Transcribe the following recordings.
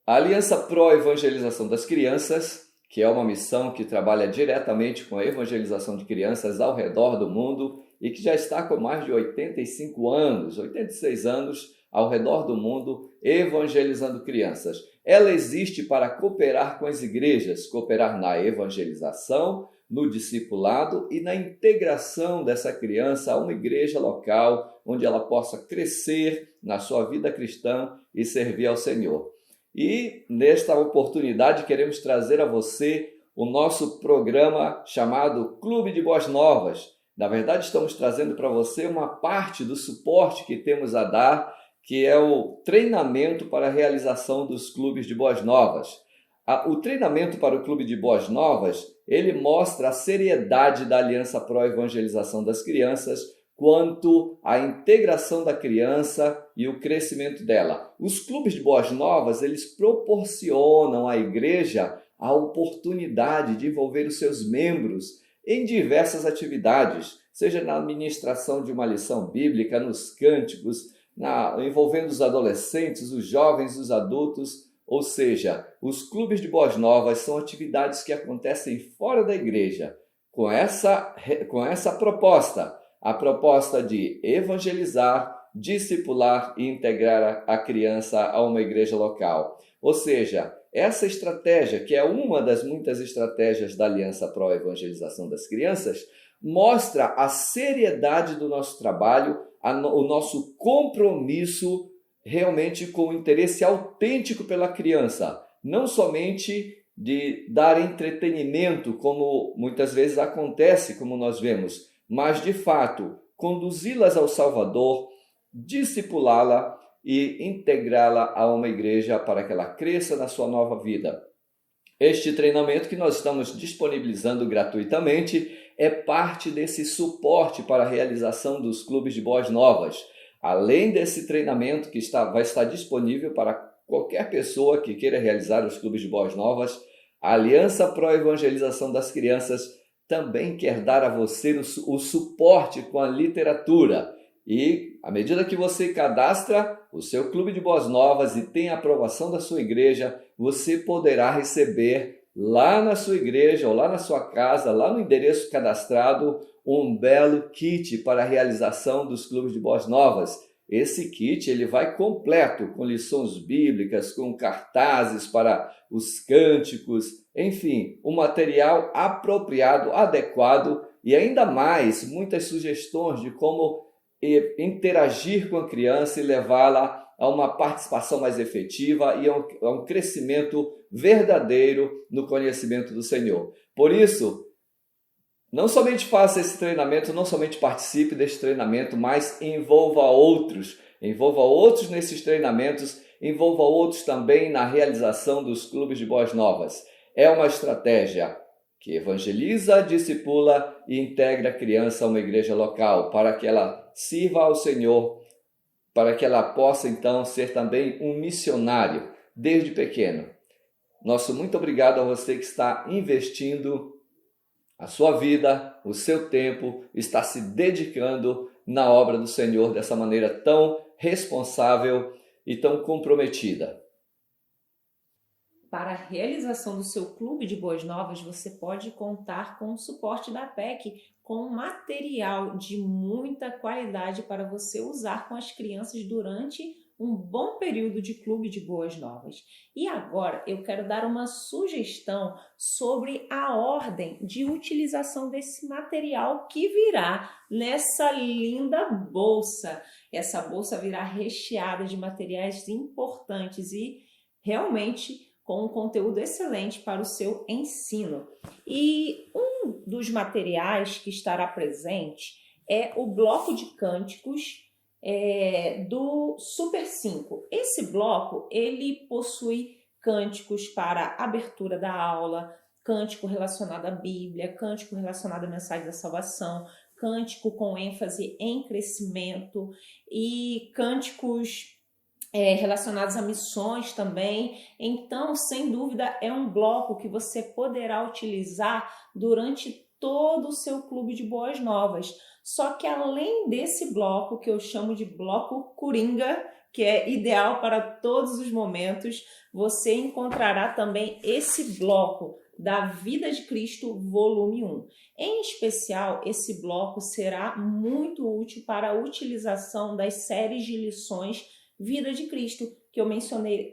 A Aliança Pro Evangelização das Crianças, que é uma missão que trabalha diretamente com a evangelização de crianças ao redor do mundo e que já está com mais de 85 anos, 86 anos, ao redor do mundo, evangelizando crianças. Ela existe para cooperar com as igrejas, cooperar na evangelização, no discipulado e na integração dessa criança a uma igreja local, onde ela possa crescer na sua vida cristã e servir ao Senhor. E nesta oportunidade queremos trazer a você o nosso programa chamado Clube de Boas Novas. Na verdade, estamos trazendo para você uma parte do suporte que temos a dar, que é o treinamento para a realização dos clubes de Boas Novas. O treinamento para o Clube de Boas Novas, ele mostra a seriedade da Aliança Pro Evangelização das Crianças quanto à integração da criança e o crescimento dela. Os clubes de Boas Novas, eles proporcionam à igreja a oportunidade de envolver os seus membros em diversas atividades, seja na administração de uma lição bíblica, nos cânticos, envolvendo os adolescentes, os jovens, os adultos. Ou seja, os clubes de Boas Novas são atividades que acontecem fora da igreja, com essa proposta, a proposta de evangelizar, discipular e integrar a criança a uma igreja local. Ou seja, essa estratégia, que é uma das muitas estratégias da Aliança Pro Evangelização das Crianças, mostra a seriedade do nosso trabalho, o nosso compromisso realmente com o interesse autêntico pela criança, não somente de dar entretenimento, como muitas vezes acontece, como nós vemos, mas de fato conduzi-las ao Salvador, discipulá-la e integrá-la a uma igreja para que ela cresça na sua nova vida. Este treinamento que nós estamos disponibilizando gratuitamente é parte desse suporte para a realização dos clubes de Boas Novas. Além desse treinamento que vai estar disponível para qualquer pessoa que queira realizar os clubes de Boas Novas, a Aliança Pro Evangelização das Crianças também quer dar a você o suporte com a literatura. E, à medida que você cadastra o seu clube de Boas Novas e tem a aprovação da sua igreja, você poderá receber lá na sua igreja ou lá na sua casa, lá no endereço cadastrado, um belo kit para a realização dos clubes de Boas Novas. Esse kit ele vai completo, com lições bíblicas, com cartazes para os cânticos, enfim, um material apropriado, adequado e ainda mais muitas sugestões de como interagir com a criança e levá-la a uma participação mais efetiva e a um crescimento verdadeiro no conhecimento do Senhor. Por isso, não somente faça esse treinamento, não somente participe desse treinamento, mas envolva outros nesses treinamentos, envolva outros também na realização dos clubes de Boas Novas. É uma estratégia que evangeliza, discipula e integra a criança a uma igreja local, para que ela sirva ao Senhor, para que ela possa então ser também um missionário desde pequeno. Nosso muito obrigado a você que está investindo a sua vida, o seu tempo, está se dedicando na obra do Senhor dessa maneira tão responsável e tão comprometida. Para a realização do seu clube de Boas Novas, você pode contar com o suporte da APEC, com material de muita qualidade para você usar com as crianças durante um bom período de clube de Boas Novas. E agora eu quero dar uma sugestão sobre a ordem de utilização desse material que virá nessa linda bolsa. Essa bolsa virá recheada de materiais importantes e realmente com um conteúdo excelente para o seu ensino. E um dos materiais que estará presente é o bloco de cânticos do Super 5. Esse bloco, ele possui cânticos para abertura da aula, cântico relacionado à Bíblia, cântico relacionado à mensagem da salvação, cântico com ênfase em crescimento e cânticos relacionados a missões também. Então, sem dúvida, é um bloco que você poderá utilizar durante todo o seu clube de Boas Novas. Só que além desse bloco, que eu chamo de bloco Coringa, que é ideal para todos os momentos, você encontrará também esse bloco da Vida de Cristo, volume 1. Em especial, esse bloco será muito útil para a utilização das séries de lições Vida de Cristo, que eu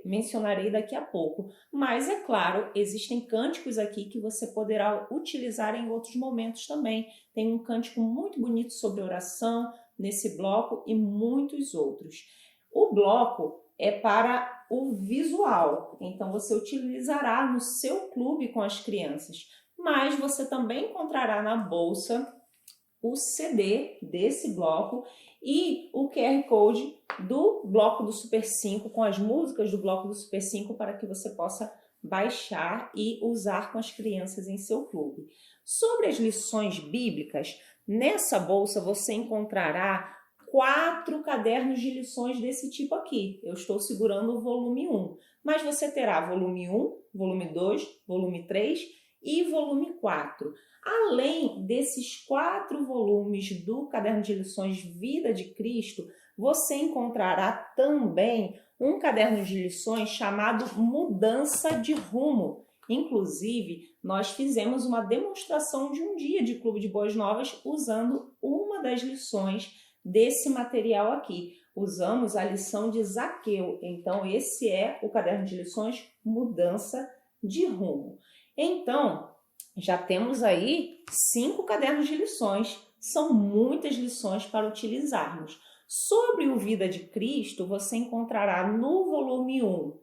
mencionarei daqui a pouco. Mas, é claro, existem cânticos aqui que você poderá utilizar em outros momentos também. Tem um cântico muito bonito sobre oração nesse bloco e muitos outros. O bloco é para o visual, então você utilizará no seu clube com as crianças, mas você também encontrará na bolsa o CD desse bloco e o QR Code do bloco do Super 5, com as músicas do bloco do Super 5, para que você possa baixar e usar com as crianças em seu clube. Sobre as lições bíblicas, nessa bolsa você encontrará 4 cadernos de lições desse tipo aqui. Eu estou segurando o volume 1, mas você terá volume 1, volume 2, volume 3 e volume 4. Além desses 4 volumes do Caderno de Lições Vida de Cristo, você encontrará também um caderno de lições chamado Mudança de Rumo. Inclusive, nós fizemos uma demonstração de um dia de Clube de Boas Novas usando uma das lições desse material aqui. Usamos a lição de Zaqueu. Então, esse é o caderno de lições Mudança de Rumo. Então, já temos aí 5 cadernos de lições. São muitas lições para utilizarmos. Sobre o Vida de Cristo, você encontrará no volume 1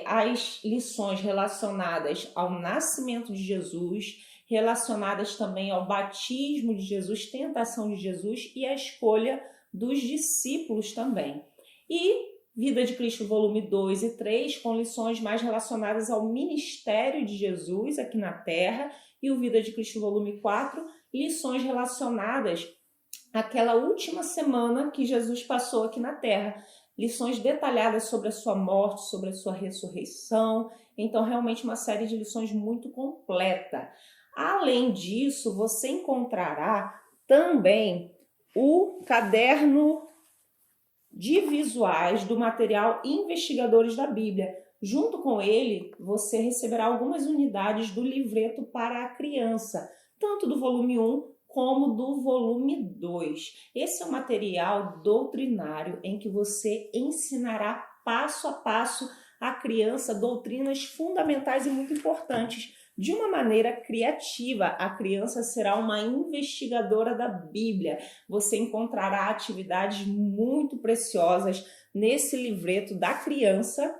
as lições relacionadas ao nascimento de Jesus, relacionadas também ao batismo de Jesus, tentação de Jesus e a escolha dos discípulos também. E Vida de Cristo, volume 2 e 3, com lições mais relacionadas ao ministério de Jesus aqui na Terra, e o Vida de Cristo, volume 4, lições relacionadas àquela última semana que Jesus passou aqui na Terra. Lições detalhadas sobre a sua morte, sobre a sua ressurreição. Então, realmente uma série de lições muito completa. Além disso, você encontrará também o caderno de visuais do material Investigadores da Bíblia. Junto com ele, você receberá algumas unidades do livreto para a criança, tanto do volume 1 como do volume 2. Esse é um material doutrinário em que você ensinará passo a passo à criança doutrinas fundamentais e muito importantes. De uma maneira criativa, a criança será uma investigadora da Bíblia. Você encontrará atividades muito preciosas nesse livreto da criança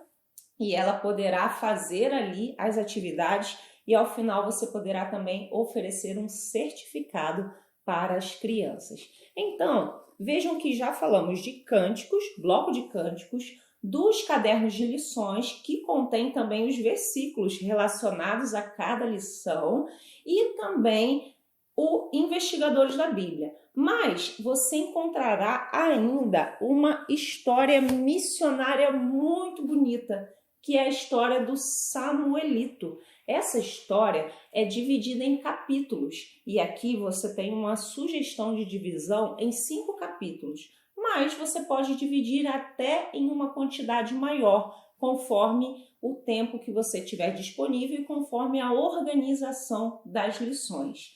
e ela poderá fazer ali as atividades e ao final você poderá também oferecer um certificado para as crianças. Então, vejam que já falamos de cânticos, bloco de cânticos, dos cadernos de lições, que contém também os versículos relacionados a cada lição, e também o Investigadores da Bíblia. Mas você encontrará ainda uma história missionária muito bonita, que é a história do Samuelito. Essa história é dividida em capítulos, e aqui você tem uma sugestão de divisão em 5 capítulos. Mas você pode dividir até em uma quantidade maior, conforme o tempo que você tiver disponível e conforme a organização das lições.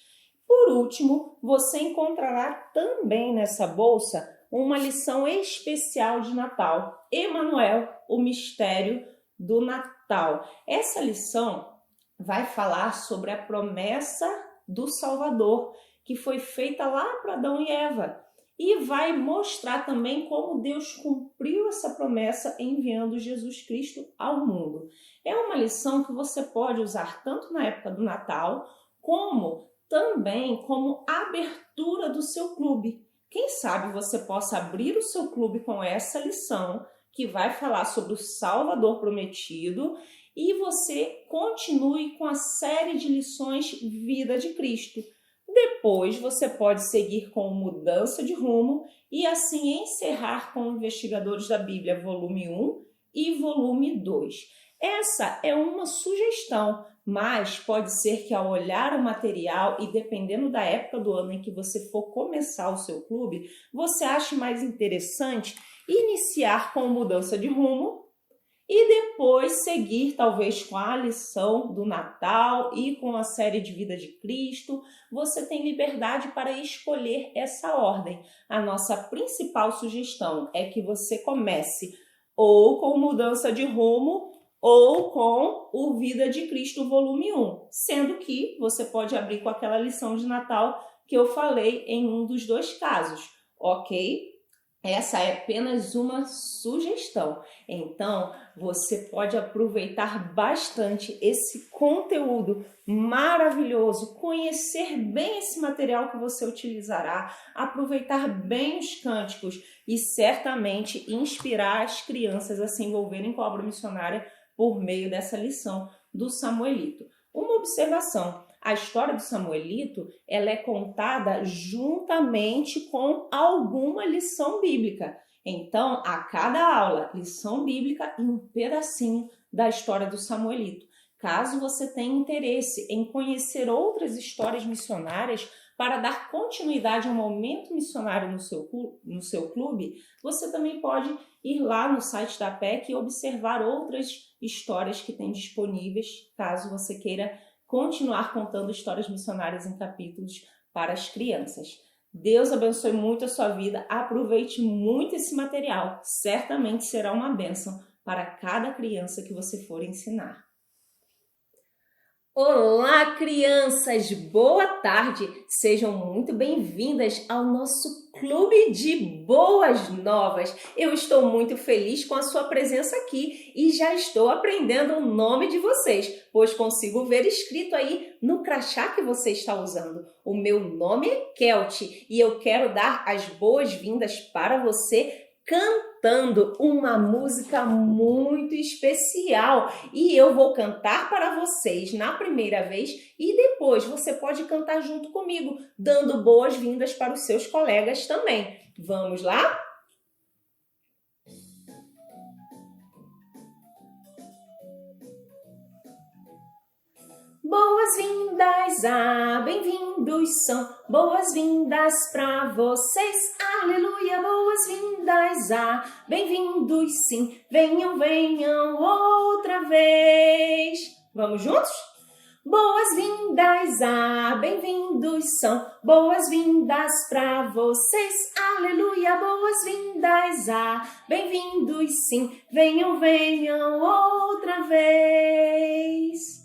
Por último, você encontrará também nessa bolsa uma lição especial de Natal, Emanuel, o mistério do Natal. Essa lição vai falar sobre a promessa do Salvador, que foi feita lá para Adão e Eva. E vai mostrar também como Deus cumpriu essa promessa enviando Jesus Cristo ao mundo. É uma lição que você pode usar tanto na época do Natal, como também como abertura do seu clube. Quem sabe você possa abrir o seu clube com essa lição, que vai falar sobre o Salvador prometido, e você continue com a série de lições Vida de Cristo. Depois você pode seguir com Mudança de Rumo e assim encerrar com Investigadores da Bíblia, volume 1 e volume 2. Essa é uma sugestão, mas pode ser que ao olhar o material e dependendo da época do ano em que você for começar o seu clube, você ache mais interessante iniciar com mudança de rumo e depois seguir talvez com a lição do Natal e com a série de Vida de Cristo. Você tem liberdade para escolher essa ordem. A nossa principal sugestão é que você comece ou com mudança de rumo ou com o Vida de Cristo volume 1, sendo que você pode abrir com aquela lição de Natal que eu falei em um dos dois casos, ok? Essa é apenas uma sugestão. Então, você pode aproveitar bastante esse conteúdo maravilhoso, conhecer bem esse material que você utilizará, aproveitar bem os cânticos e certamente inspirar as crianças a se envolverem com a obra missionária por meio dessa lição do Samuelito. Uma observação: a história do Samuelito, ela é contada juntamente com alguma lição bíblica. Então, a cada aula, lição bíblica e um pedacinho da história do Samuelito. Caso você tenha interesse em conhecer outras histórias missionárias para dar continuidade ao momento missionário no seu clube, você também pode ir lá no site da PEC e observar outras histórias que tem disponíveis, caso você queira continuar contando histórias missionárias em capítulos para as crianças. Deus abençoe muito a sua vida, aproveite muito esse material, certamente será uma bênção para cada criança que você for ensinar. Olá, crianças! Boa tarde! Sejam muito bem-vindas ao nosso Clube de Boas Novas. Eu estou muito feliz com a sua presença aqui e já estou aprendendo o nome de vocês, pois consigo ver escrito aí no crachá que você está usando. O meu nome é Kelty e eu quero dar as boas-vindas para você cantando uma música muito especial e eu vou cantar para vocês na primeira vez e depois você pode cantar junto comigo, dando boas-vindas para os seus colegas também. Vamos lá? Boas-vindas, bem-vindos são, boas-vindas para vocês, aleluia, boas-vindas, bem-vindos sim, venham, venham outra vez. Vamos juntos? Boas-vindas, bem-vindos são, boas-vindas para vocês, aleluia, boas-vindas, bem-vindos sim, venham, venham outra vez.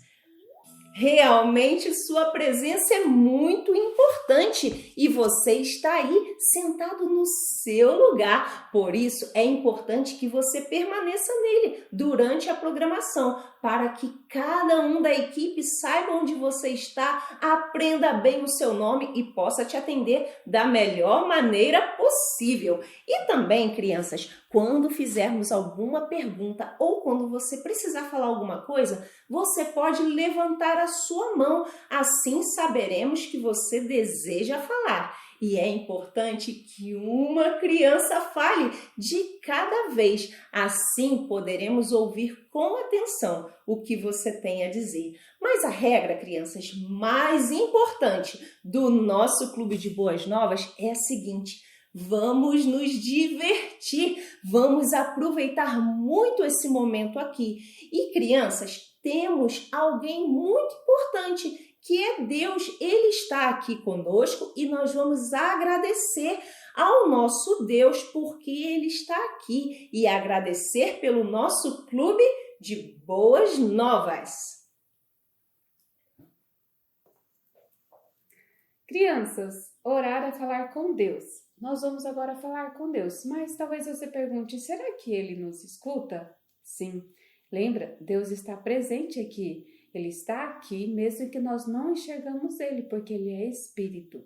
Realmente sua presença é muito importante e você está aí sentado no seu lugar. Por isso é importante que você permaneça nele durante a programação, para que cada um da equipe saiba onde você está, aprenda bem o seu nome e possa te atender da melhor maneira possível. E também, crianças, quando fizermos alguma pergunta ou quando você precisar falar alguma coisa, você pode levantar a sua mão, assim saberemos que você deseja falar. E é importante que uma criança fale de cada vez, assim poderemos ouvir com atenção o que você tem a dizer. Mas a regra, crianças, mais importante do nosso Clube de Boas Novas é a seguinte: vamos nos divertir, vamos aproveitar muito esse momento aqui. E crianças, temos alguém muito importante, que é Deus. Ele está aqui conosco e nós vamos agradecer ao nosso Deus porque Ele está aqui e agradecer pelo nosso Clube de Boas Novas. Crianças, orar é falar com Deus. Nós vamos agora falar com Deus, mas talvez você pergunte, será que Ele nos escuta? Sim, lembra, Deus está presente aqui. Ele está aqui mesmo que nós não enxergamos Ele, porque Ele é Espírito.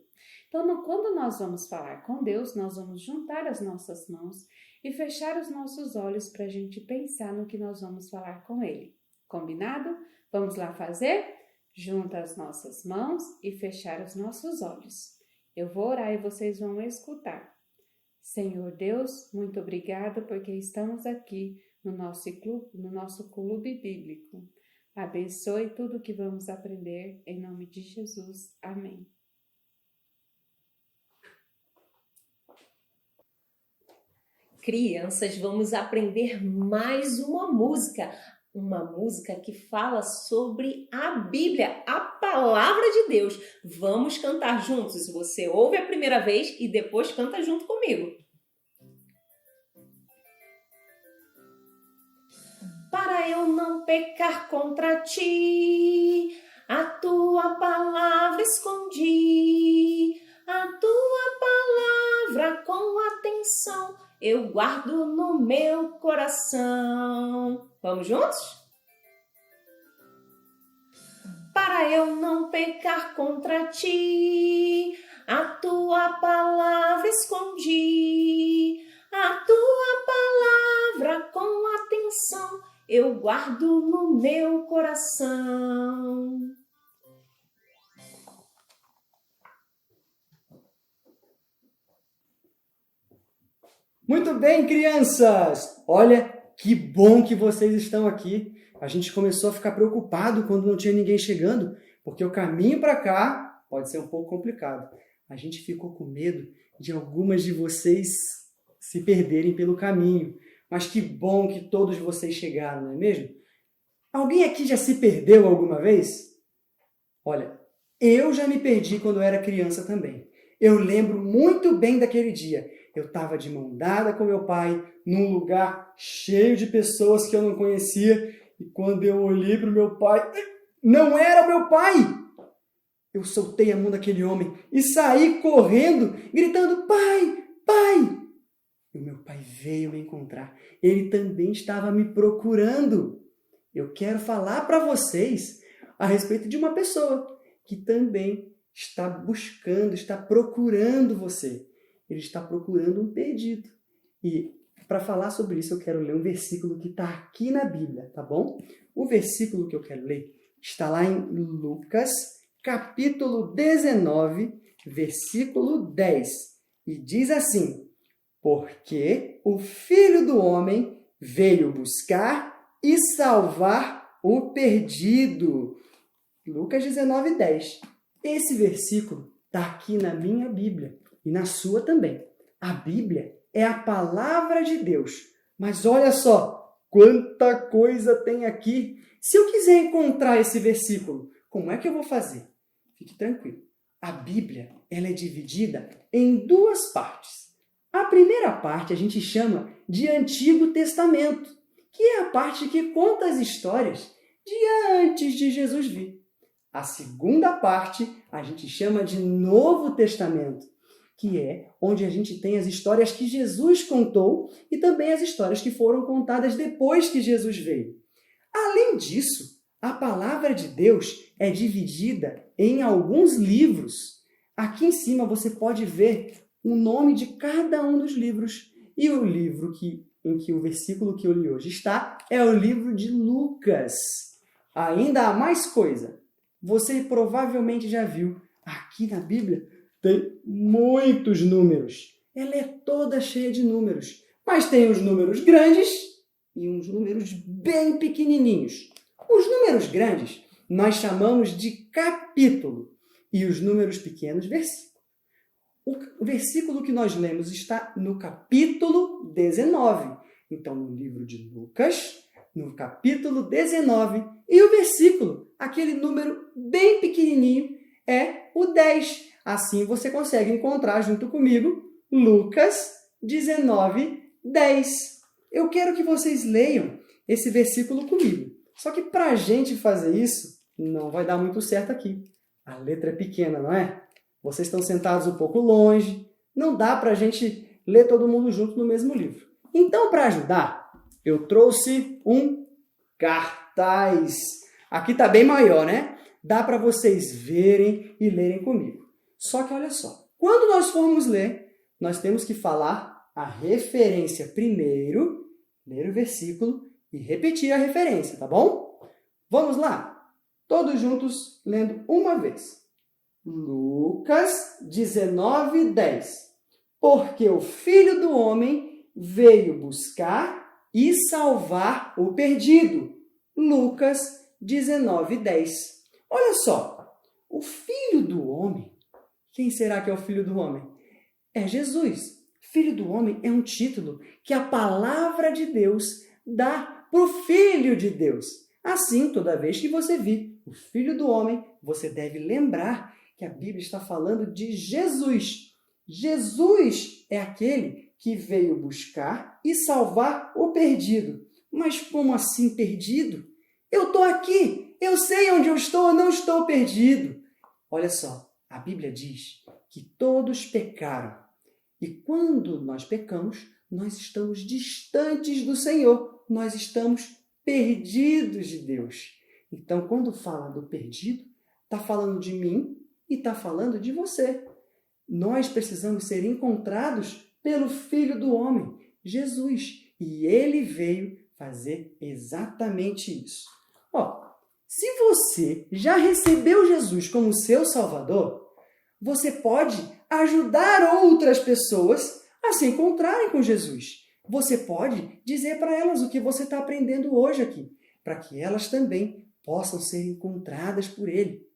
Então, quando nós vamos falar com Deus, nós vamos juntar as nossas mãos e fechar os nossos olhos para a gente pensar no que nós vamos falar com Ele. Combinado? Vamos lá fazer? Junta as nossas mãos e fechar os nossos olhos. Eu vou orar e vocês vão escutar. Senhor Deus, muito obrigado porque estamos aqui no nosso clube bíblico. Abençoe tudo que vamos aprender, em nome de Jesus. Amém. Crianças, vamos aprender mais uma música que fala sobre a Bíblia, a palavra de Deus. Vamos cantar juntos. Você ouve a primeira vez e depois canta junto comigo. Para eu não pecar contra ti, a tua palavra escondi, a tua palavra com atenção eu guardo no meu coração. Vamos juntos? Para eu não pecar contra ti, a tua palavra escondi, a tua palavra com atenção eu guardo no meu coração. Muito bem, crianças! Olha, que bom que vocês estão aqui. A gente começou a ficar preocupado quando não tinha ninguém chegando, porque o caminho para cá pode ser um pouco complicado. A gente ficou com medo de algumas de vocês se perderem pelo caminho. Mas que bom que todos vocês chegaram, não é mesmo? Alguém aqui já se perdeu alguma vez? Olha, eu já me perdi quando eu era criança também. Eu lembro muito bem daquele dia. Eu estava de mão dada com meu pai, num lugar cheio de pessoas que eu não conhecia, e quando eu olhei para o meu pai, não era meu pai! Eu soltei a mão daquele homem e saí correndo, gritando, pai, pai! E o meu pai veio me encontrar. Ele também estava me procurando. Eu quero falar para vocês a respeito de uma pessoa que também está buscando, está procurando você. Ele está procurando um perdido. E para falar sobre isso, eu quero ler um versículo que está aqui na Bíblia, tá bom? O versículo que eu quero ler está lá em Lucas, capítulo 19, versículo 10. E diz assim: porque o Filho do Homem veio buscar e salvar o perdido. Lucas 19, 10. Esse versículo está aqui na minha Bíblia. E na sua também. A Bíblia é a palavra de Deus. Mas olha só, quanta coisa tem aqui. Se eu quiser encontrar esse versículo, como é que eu vou fazer? Fique tranquilo. A Bíblia ela é dividida em duas partes. A primeira parte a gente chama de Antigo Testamento, que é a parte que conta as histórias de antes de Jesus vir. A segunda parte a gente chama de Novo Testamento, que é onde a gente tem as histórias que Jesus contou e também as histórias que foram contadas depois que Jesus veio. Além disso, a palavra de Deus é dividida em alguns livros. Aqui em cima você pode ver o nome de cada um dos livros. E o livro em que o versículo que eu li hoje está é o livro de Lucas. Ainda há mais coisa. Você provavelmente já viu aqui na Bíblia tem muitos números. Ela é toda cheia de números. Mas tem os números grandes e uns números bem pequenininhos. Os números grandes nós chamamos de capítulo e os números pequenos, versículo. O versículo que nós lemos está no capítulo 19. Então, no livro de Lucas, no capítulo 19, e o versículo, aquele número bem pequenininho, é o 10. Assim você consegue encontrar junto comigo Lucas 19, 10. Eu quero que vocês leiam esse versículo comigo. Só que para a gente fazer isso, não vai dar muito certo aqui. A letra é pequena, não é? Vocês estão sentados um pouco longe. Não dá para a gente ler todo mundo junto no mesmo livro. Então, para ajudar, eu trouxe um cartaz. Aqui está bem maior, né? Dá para vocês verem e lerem comigo. Só que olha só, quando nós formos ler, nós temos que falar a referência primeiro, ler o versículo e repetir a referência, tá bom? Vamos lá? Todos juntos, lendo uma vez. Lucas 19, 10. Porque o Filho do Homem veio buscar e salvar o perdido. Lucas 19, 10. Olha só, o Filho do Homem. Quem será que é o Filho do Homem? É Jesus, Filho do Homem é um título que a palavra de Deus dá para o Filho de Deus. Assim, toda vez que você vir o Filho do Homem, você deve lembrar que a Bíblia está falando de Jesus. Jesus é aquele que veio buscar e salvar o perdido. Mas como assim perdido? Eu estou aqui, eu sei onde eu não estou perdido. Olha só, a Bíblia diz que todos pecaram. E quando nós pecamos, nós estamos distantes do Senhor. Nós estamos perdidos de Deus. Então, quando fala do perdido, está falando de mim e está falando de você. Nós precisamos ser encontrados pelo Filho do Homem, Jesus. E ele veio fazer exatamente isso. Se você já recebeu Jesus como seu Salvador, você pode ajudar outras pessoas a se encontrarem com Jesus. Você pode dizer para elas o que você está aprendendo hoje aqui, para que elas também possam ser encontradas por Ele.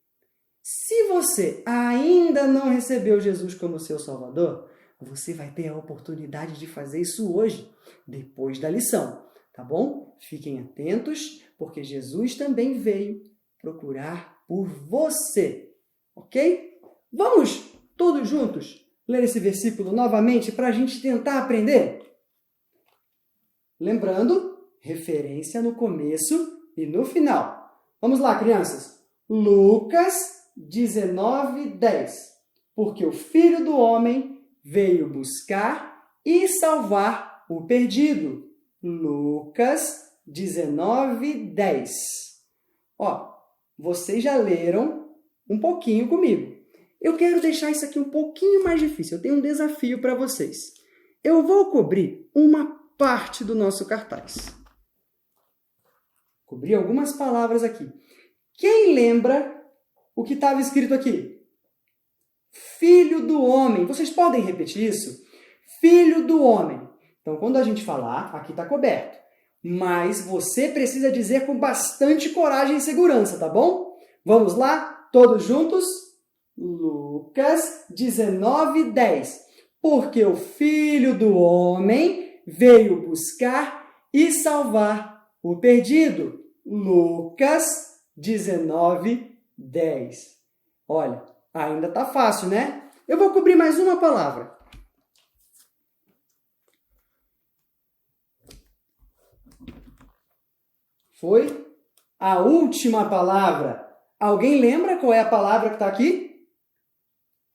Se você ainda não recebeu Jesus como seu Salvador, você vai ter a oportunidade de fazer isso hoje, depois da lição, tá bom? Fiquem atentos, porque Jesus também veio procurar por você, ok? Vamos todos juntos ler esse versículo novamente para a gente tentar aprender? Lembrando, referência no começo e no final. Vamos lá, crianças. Lucas 19:10. Porque o Filho do Homem veio buscar e salvar o perdido. Lucas 19:10. Vocês já leram um pouquinho comigo. Eu quero deixar isso aqui um pouquinho mais difícil. Eu tenho um desafio para vocês. Eu vou cobrir uma parte do nosso cartaz. Cobri algumas palavras aqui. Quem lembra o que estava escrito aqui? Filho do Homem. Vocês podem repetir isso? Filho do Homem. Então, quando a gente falar, aqui está coberto. Mas você precisa dizer com bastante coragem e segurança, tá bom? Vamos lá? Todos juntos? Lucas 19:10. Porque o Filho do Homem veio buscar e salvar o perdido. Lucas 19:10. Olha, ainda tá fácil, né? Eu vou cobrir mais uma palavra. Foi a última palavra. Alguém lembra qual é a palavra que está aqui?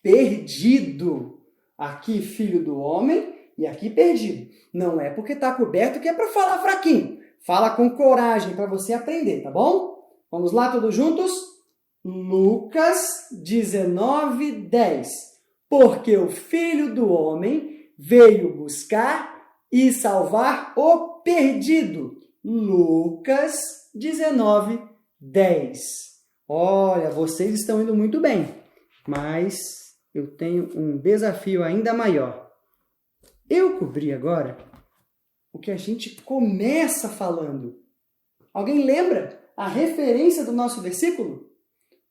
Perdido. Aqui, Filho do Homem, e aqui, perdido. Não é porque está coberto que é para falar fraquinho. Fala com coragem para você aprender, tá bom? Vamos lá, todos juntos? Lucas 19:10. Porque o Filho do Homem veio buscar e salvar o perdido. Lucas 19:10. Olha, vocês estão indo muito bem, mas eu tenho um desafio ainda maior. Eu cobri agora o que a gente começa falando. Alguém lembra a referência do nosso versículo?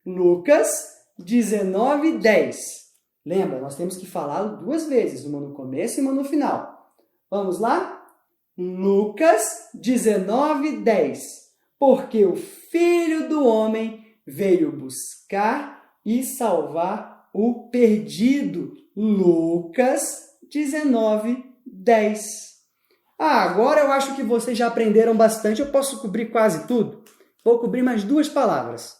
Lucas 19:10. Lembra, nós temos que falá-lo duas vezes, uma no começo e uma no final. Vamos lá? Lucas 19:10. Porque o Filho do Homem veio buscar e salvar o perdido. Lucas 19:10. Agora eu acho que vocês já aprenderam bastante. Eu posso cobrir quase tudo. Vou cobrir mais duas palavras.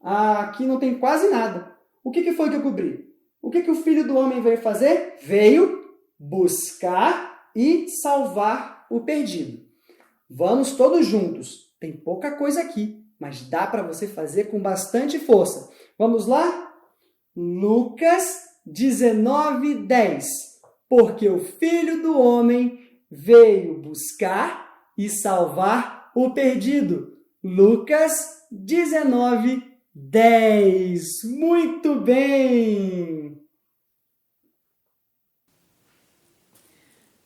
Aqui não tem quase nada. O que foi que eu cobri? O que o Filho do Homem veio fazer? Veio buscar e salvar o perdido. Vamos todos juntos. Tem pouca coisa aqui, mas dá para você fazer com bastante força. Vamos lá? Lucas 19:10. Porque o Filho do Homem veio buscar e salvar o perdido. Lucas 19:10. Muito bem!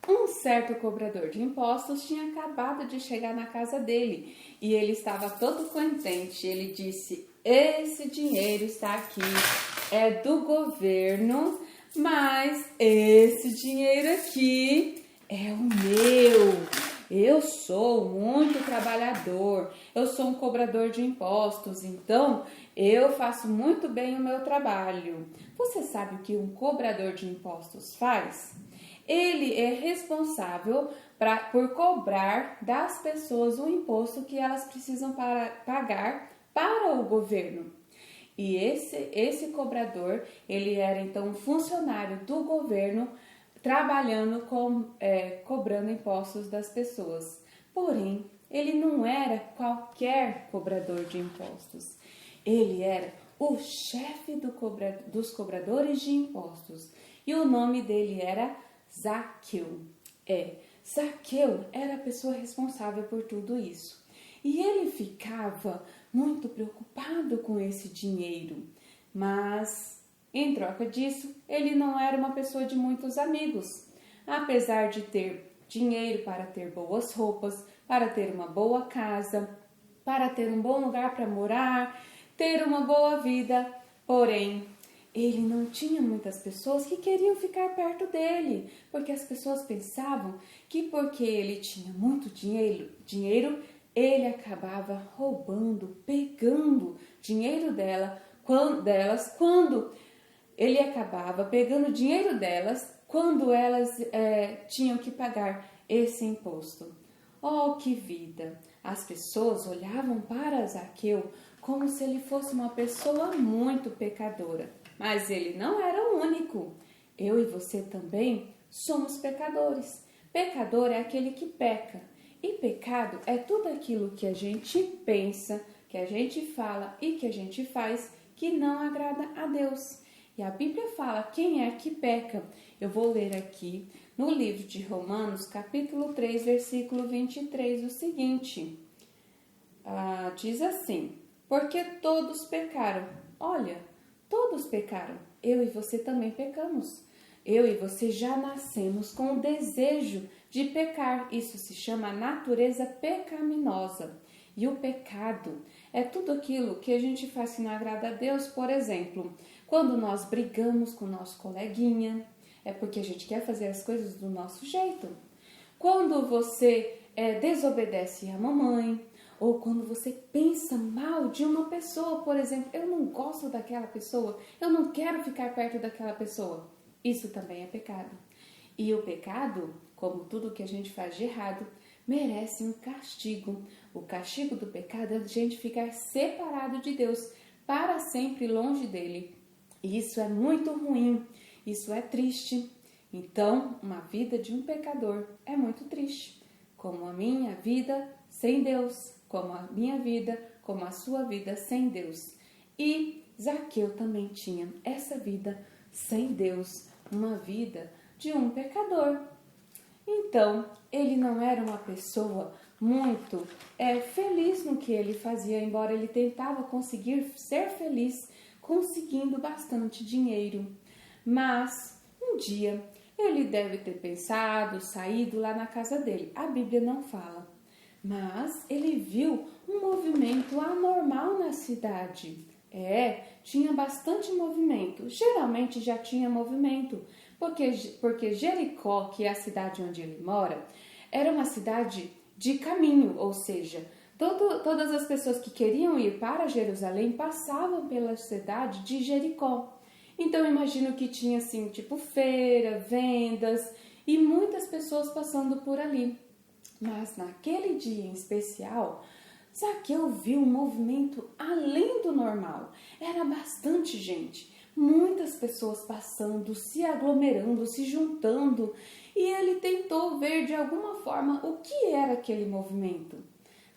Um certo cobrador de impostos tinha acabado de chegar na casa dele e ele estava todo contente. Ele disse: "Esse dinheiro está aqui. é do governo, mas esse dinheiro aqui é o meu. Eu sou muito trabalhador, eu sou um cobrador de impostos, então eu faço muito bem o meu trabalho. Você sabe o que um cobrador de impostos faz? Ele é responsável por cobrar das pessoas o imposto que elas precisam pagar para o governo. E esse cobrador, ele era então um funcionário do governo, trabalhando cobrando impostos das pessoas. Porém, ele não era qualquer cobrador de impostos. Ele era o chefe dos cobradores de impostos. E o nome dele era Zaqueu. Zaqueu era a pessoa responsável por tudo isso. E ele ficava muito preocupado com esse dinheiro. Mas, em troca disso, ele não era uma pessoa de muitos amigos. Apesar de ter dinheiro para ter boas roupas, para ter uma boa casa, para ter um bom lugar para morar, ter uma boa vida, porém, ele não tinha muitas pessoas que queriam ficar perto dele, porque as pessoas pensavam que porque ele tinha muito dinheiro, ele acabava roubando, pegando dinheiro delas, quando ele acabava pegando dinheiro delas, quando elas tinham que pagar esse imposto. Oh, que vida! As pessoas olhavam para Zaqueu como se ele fosse uma pessoa muito pecadora. Mas ele não era o único. Eu e você também somos pecadores. Pecador é aquele que peca. E pecado é tudo aquilo que a gente pensa, que a gente fala e que a gente faz que não agrada a Deus. E a Bíblia fala quem é que peca. Eu vou ler aqui no livro de Romanos, capítulo 3, versículo 23, o seguinte. Diz assim: porque todos pecaram. Olha, todos pecaram. Eu e você também pecamos. Eu e você já nascemos com o desejo de pecar. Isso se chama natureza pecaminosa. E o pecado é tudo aquilo que a gente faz que não agrada a Deus. Por exemplo, quando nós brigamos com o nosso coleguinha, é porque a gente quer fazer as coisas do nosso jeito. Quando você desobedece a mamãe, ou quando você pensa mal de uma pessoa, por exemplo, eu não gosto daquela pessoa, eu não quero ficar perto daquela pessoa. Isso também é pecado. E o pecado, como tudo que a gente faz de errado, merece um castigo. O castigo do pecado é a gente ficar separado de Deus, para sempre longe dele. E isso é muito ruim, isso é triste. Então, uma vida de um pecador é muito triste, como a minha vida sem Deus, como a minha vida, como a sua vida sem Deus. E Zaqueu também tinha essa vida sem Deus, uma vida de um pecador. Então, ele não era uma pessoa muito feliz no que ele fazia, embora ele tentava conseguir ser feliz, conseguindo bastante dinheiro. Mas, um dia, ele deve ter pensado, saído lá na casa dele. A Bíblia não fala. Mas ele viu um movimento anormal na cidade. Tinha bastante movimento. Geralmente já tinha movimento, porque Jericó, que é a cidade onde ele mora, era uma cidade de caminho, ou seja, todas as pessoas que queriam ir para Jerusalém passavam pela cidade de Jericó. Então eu imagino que tinha assim, tipo feira, vendas e muitas pessoas passando por ali. Mas naquele dia em especial, Zaqueu viu um movimento além do normal. Era bastante gente, muitas pessoas passando, se aglomerando, se juntando. E ele tentou ver de alguma forma o que era aquele movimento.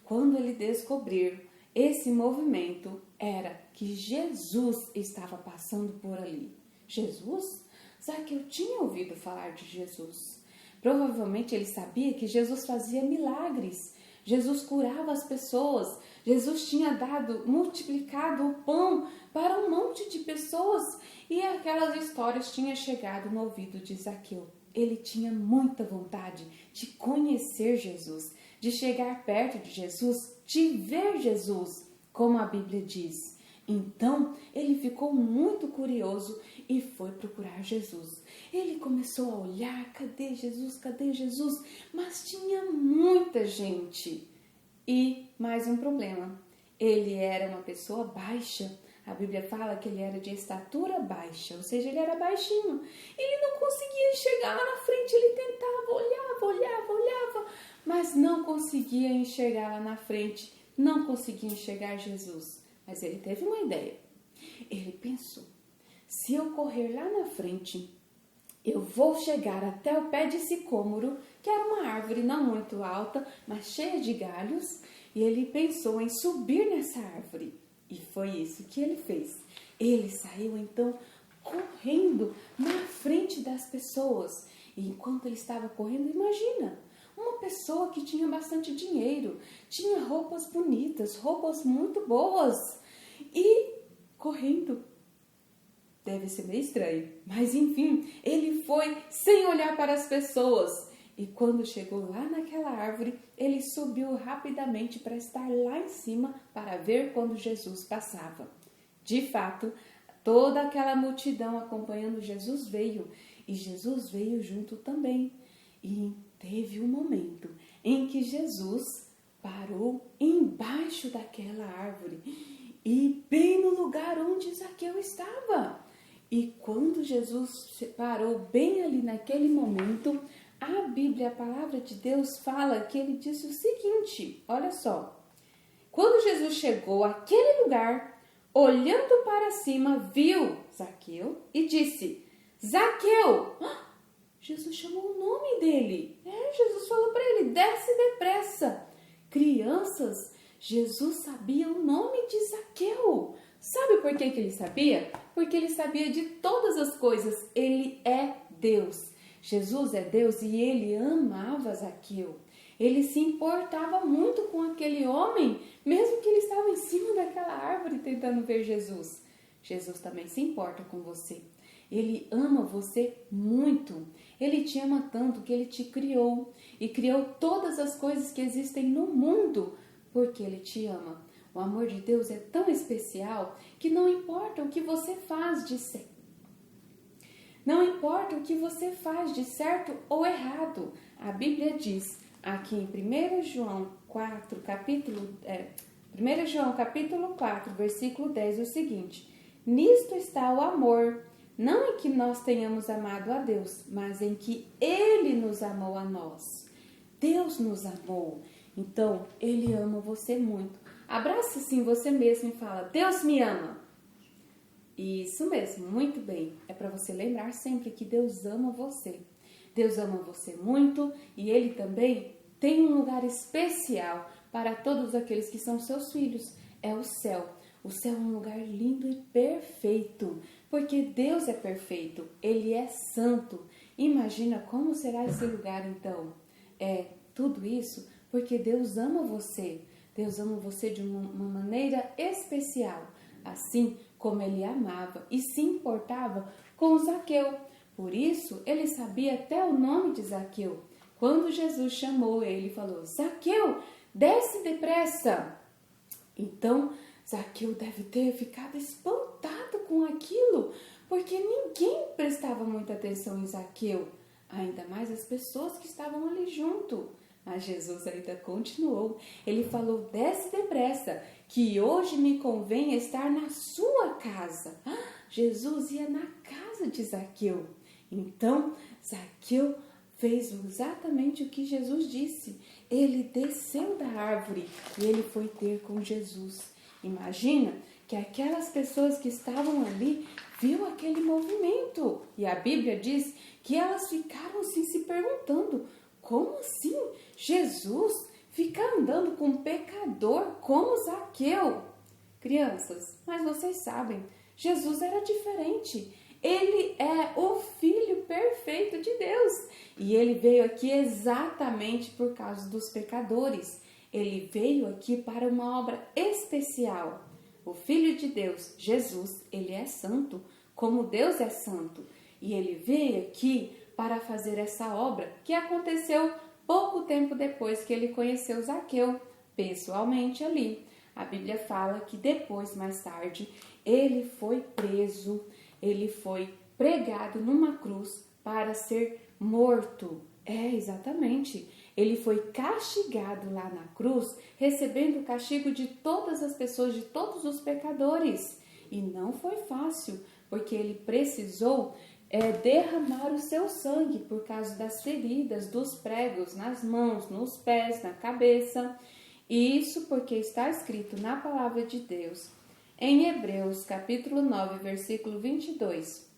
Quando ele descobriu, esse movimento era que Jesus estava passando por ali. Jesus? Zaqueu tinha ouvido falar de Jesus. Provavelmente ele sabia que Jesus fazia milagres. Jesus curava as pessoas. Jesus tinha multiplicado o pão para um monte de pessoas. E aquelas histórias tinham chegado no ouvido de Zaqueu. Ele tinha muita vontade de conhecer Jesus, de chegar perto de Jesus, de ver Jesus, como a Bíblia diz. Então, ele ficou muito curioso e foi procurar Jesus. Ele começou a olhar, cadê Jesus, cadê Jesus? Mas tinha muita gente. E mais um problema, ele era uma pessoa baixa. A Bíblia fala que ele era de estatura baixa, ou seja, ele era baixinho. Ele não conseguia enxergar lá na frente, ele tentava, olhava, mas não conseguia enxergar lá na frente, não conseguia enxergar Jesus. Mas ele teve uma ideia. Ele pensou, se eu correr lá na frente, eu vou chegar até o pé de sicômoro, que era uma árvore não muito alta, mas cheia de galhos, e ele pensou em subir nessa árvore. E foi isso que ele fez. Ele saiu então correndo na frente das pessoas. E enquanto ele estava correndo, imagina, uma pessoa que tinha bastante dinheiro, tinha roupas bonitas, roupas muito boas, e correndo. Deve ser meio estranho, mas enfim, ele foi sem olhar para as pessoas. E quando chegou lá naquela árvore, ele subiu rapidamente para estar lá em cima para ver quando Jesus passava. De fato, toda aquela multidão acompanhando Jesus veio, e Jesus veio junto também. E teve um momento em que Jesus parou embaixo daquela árvore e bem no lugar onde Zaqueu estava. E quando Jesus parou bem ali naquele momento, a Bíblia, a palavra de Deus fala que ele disse o seguinte, olha só. Quando Jesus chegou àquele lugar, olhando para cima, viu Zaqueu e disse, Zaqueu! Jesus chamou o nome dele. Jesus falou para ele, desce depressa. Crianças, Jesus sabia o nome de Zaqueu. Sabe por que ele sabia? Porque ele sabia de todas as coisas. Ele é Deus. Jesus é Deus e ele amava Zaqueu. Ele se importava muito com aquele homem, mesmo que ele estava em cima daquela árvore tentando ver Jesus. Jesus também se importa com você. Ele ama você muito. Ele te ama tanto que ele te criou e criou todas as coisas que existem no mundo porque ele te ama. O amor de Deus é tão especial que não importa o que você faz de certo. Não importa o que você faz de certo ou errado. A Bíblia diz aqui em 1 João capítulo 4, versículo 10, o seguinte: nisto está o amor, não em que nós tenhamos amado a Deus, mas em que Ele nos amou a nós. Deus nos amou, então Ele ama você muito. Abrace sim você mesmo e fala, Deus me ama. Isso mesmo, muito bem. É para você lembrar sempre que Deus ama você. Deus ama você muito e Ele também tem um lugar especial para todos aqueles que são seus filhos. É o céu. O céu é um lugar lindo e perfeito, porque Deus é perfeito, Ele é santo. Imagina como será esse lugar então. Tudo isso porque Deus ama você. Deus ama você de uma maneira especial, assim como Ele amava e se importava com Zaqueu. Por isso, Ele sabia até o nome de Zaqueu. Quando Jesus chamou ele, falou, Zaqueu, desce depressa. Então, Zaqueu deve ter ficado espantado com aquilo, porque ninguém prestava muita atenção em Zaqueu, ainda mais as pessoas que estavam ali junto. Mas Jesus ainda continuou. Ele falou, desce depressa, que hoje me convém estar na sua casa. Jesus ia na casa de Zaqueu. Então, Zaqueu fez exatamente o que Jesus disse. Ele desceu da árvore e ele foi ter com Jesus. Imagina que aquelas pessoas que estavam ali viu aquele movimento. E a Bíblia diz que elas ficaram assim se perguntando, como assim Jesus fica andando com um pecador como Zaqueu? Crianças, mas vocês sabem, Jesus era diferente. Ele é o Filho perfeito de Deus. E ele veio aqui exatamente por causa dos pecadores. Ele veio aqui para uma obra especial. O Filho de Deus, Jesus, ele é santo, como Deus é santo. E ele veio aqui para fazer essa obra que aconteceu pouco tempo depois que ele conheceu Zaqueu, pessoalmente ali. A Bíblia fala que depois, mais tarde, ele foi preso, ele foi pregado numa cruz para ser morto. Exatamente. Ele foi castigado lá na cruz, recebendo o castigo de todas as pessoas, de todos os pecadores. E não foi fácil, porque ele precisou derramar o seu sangue por causa das feridas, dos pregos nas mãos, nos pés, na cabeça. Isso porque está escrito na palavra de Deus, em Hebreus capítulo 9, versículo 22.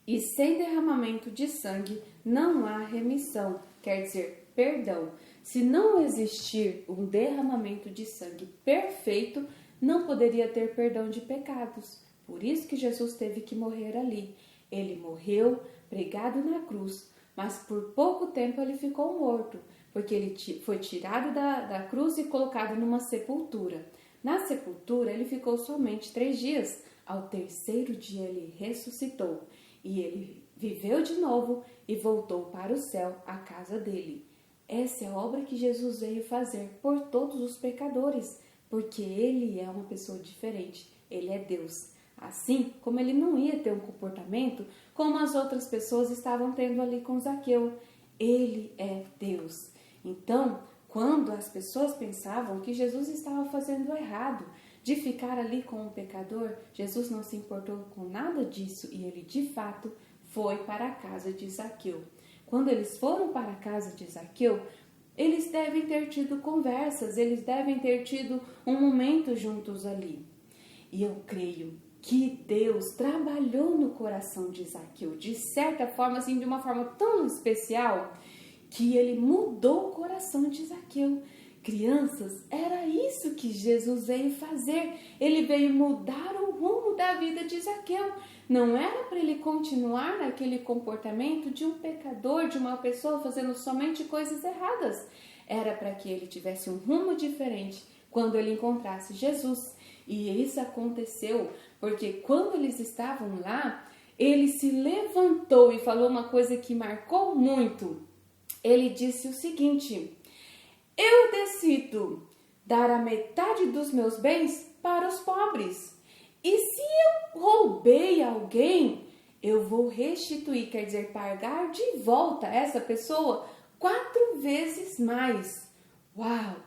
E sem derramamento de sangue não há remissão, quer dizer, perdão. Se não existir um derramamento de sangue perfeito, não poderia ter perdão de pecados. Por isso que Jesus teve que morrer ali. Ele morreu pregado na cruz, mas por pouco tempo ele ficou morto, porque ele foi tirado da cruz e colocado numa sepultura. Na sepultura ele ficou somente 3 dias. Ao 3º dia ele ressuscitou e ele viveu de novo e voltou para o céu, a casa dele. Essa é a obra que Jesus veio fazer por todos os pecadores, porque ele é uma pessoa diferente, ele é Deus. Assim como ele não ia ter um comportamento como as outras pessoas estavam tendo ali com Zaqueu, ele é Deus. Então, quando as pessoas pensavam que Jesus estava fazendo errado, de ficar ali com um pecador, Jesus não se importou com nada disso e ele de fato foi para a casa de Zaqueu. Quando eles foram para a casa de Zaqueu, eles devem ter tido conversas, eles devem ter tido um momento juntos ali. E eu creio que Deus trabalhou no coração de Zaqueu, de certa forma, assim, de uma forma tão especial, que ele mudou o coração de Zaqueu. Crianças, era isso que Jesus veio fazer. Ele veio mudar o rumo da vida de Zaqueu. Não era para ele continuar naquele comportamento de um pecador, de uma pessoa fazendo somente coisas erradas. Era para que ele tivesse um rumo diferente quando ele encontrasse Jesus. E isso aconteceu porque quando eles estavam lá, ele se levantou e falou uma coisa que marcou muito. Ele disse o seguinte: eu decido dar a metade dos meus bens para os pobres. E se eu roubei alguém, eu vou restituir, quer dizer, pagar de volta essa pessoa 4 vezes mais. Uau!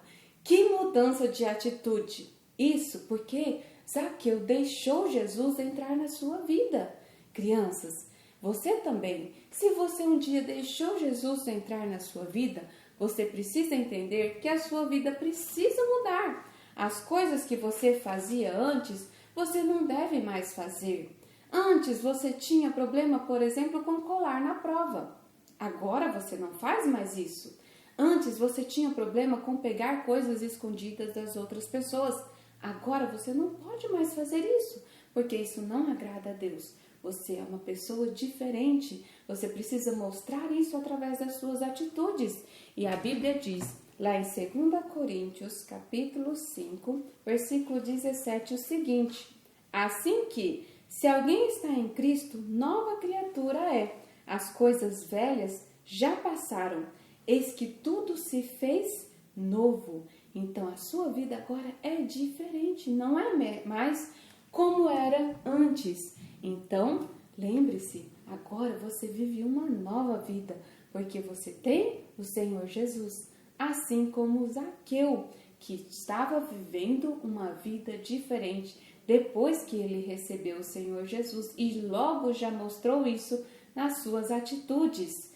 Que mudança de atitude! Isso porque Zaqueu deixou Jesus entrar na sua vida. Crianças, você também, se você um dia deixou Jesus entrar na sua vida, você precisa entender que a sua vida precisa mudar. As coisas que você fazia antes, você não deve mais fazer. Antes você tinha problema, por exemplo, com colar na prova. Agora você não faz mais isso. Antes você tinha problema com pegar coisas escondidas das outras pessoas. Agora você não pode mais fazer isso, porque isso não agrada a Deus. Você é uma pessoa diferente. Você precisa mostrar isso através das suas atitudes. E a Bíblia diz, lá em 2 Coríntios, capítulo 5, versículo 17, o seguinte: assim que, se alguém está em Cristo, nova criatura é. As coisas velhas já passaram. Eis que tudo se fez novo. Então a sua vida agora é diferente. Não é mais como era antes. Então, lembre-se, agora você vive uma nova vida, porque você tem o Senhor Jesus, assim como Zaqueu, que estava vivendo uma vida diferente depois que ele recebeu o Senhor Jesus e logo já mostrou isso nas suas atitudes.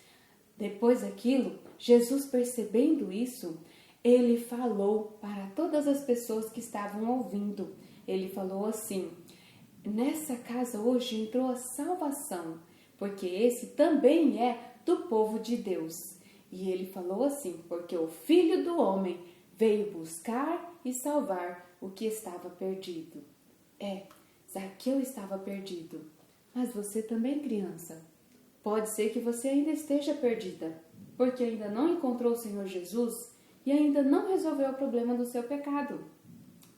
Depois daquilo, Jesus, percebendo isso, ele falou para todas as pessoas que estavam ouvindo. Ele falou assim: nessa casa hoje entrou a salvação, porque esse também é do povo de Deus. E ele falou assim: porque o Filho do Homem veio buscar e salvar o que estava perdido. Zaqueu estava perdido. Mas você também, criança. Pode ser que você ainda esteja perdida, porque ainda não encontrou o Senhor Jesus e ainda não resolveu o problema do seu pecado.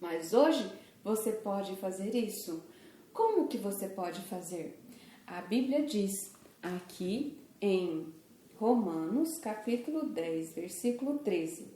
Mas hoje você pode fazer isso. Como que você pode fazer? A Bíblia diz aqui em Romanos, capítulo 10, versículo 13: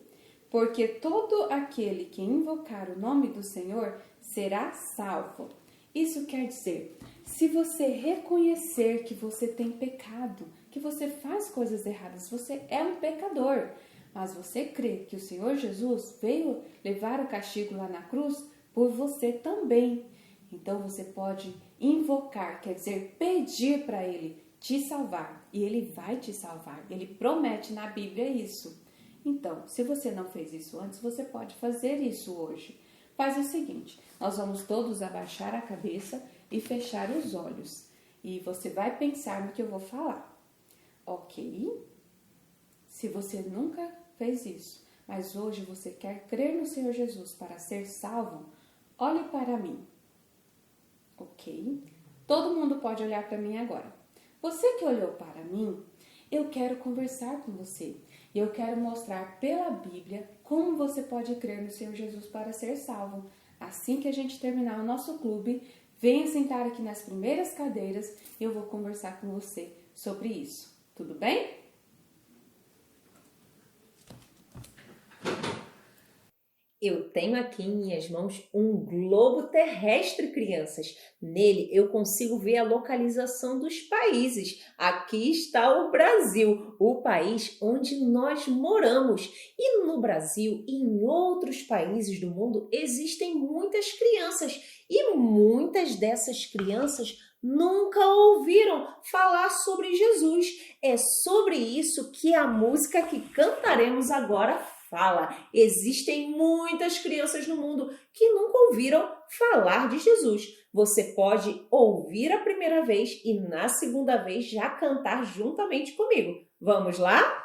porque todo aquele que invocar o nome do Senhor será salvo. Isso quer dizer, se você reconhecer que você tem pecado, que você faz coisas erradas, você é um pecador, mas você crê que o Senhor Jesus veio levar o castigo lá na cruz por você também. Então você pode invocar, quer dizer, pedir para Ele te salvar. E Ele vai te salvar. Ele promete na Bíblia isso. Então, se você não fez isso antes, você pode fazer isso hoje. Faz o seguinte, nós vamos todos abaixar a cabeça e fechar os olhos. E você vai pensar no que eu vou falar. Ok? Se você nunca fez isso, mas hoje você quer crer no Senhor Jesus para ser salvo, olhe para mim. Ok? Todo mundo pode olhar para mim agora. Você que olhou para mim, eu quero conversar com você. E eu quero mostrar pela Bíblia como você pode crer no Senhor Jesus para ser salvo. Assim que a gente terminar o nosso clube, venha sentar aqui nas primeiras cadeiras e eu vou conversar com você sobre isso. Tudo bem? Eu tenho aqui em minhas mãos um globo terrestre, crianças. Nele eu consigo ver a localização dos países. Aqui está o Brasil, o país onde nós moramos. E no Brasil e em outros países do mundo existem muitas crianças. E muitas dessas crianças nunca ouviram falar sobre Jesus. É sobre isso que a música que cantaremos agora fala. Existem muitas crianças no mundo que nunca ouviram falar de Jesus. Você pode ouvir a primeira vez e na segunda vez já cantar juntamente comigo. Vamos lá?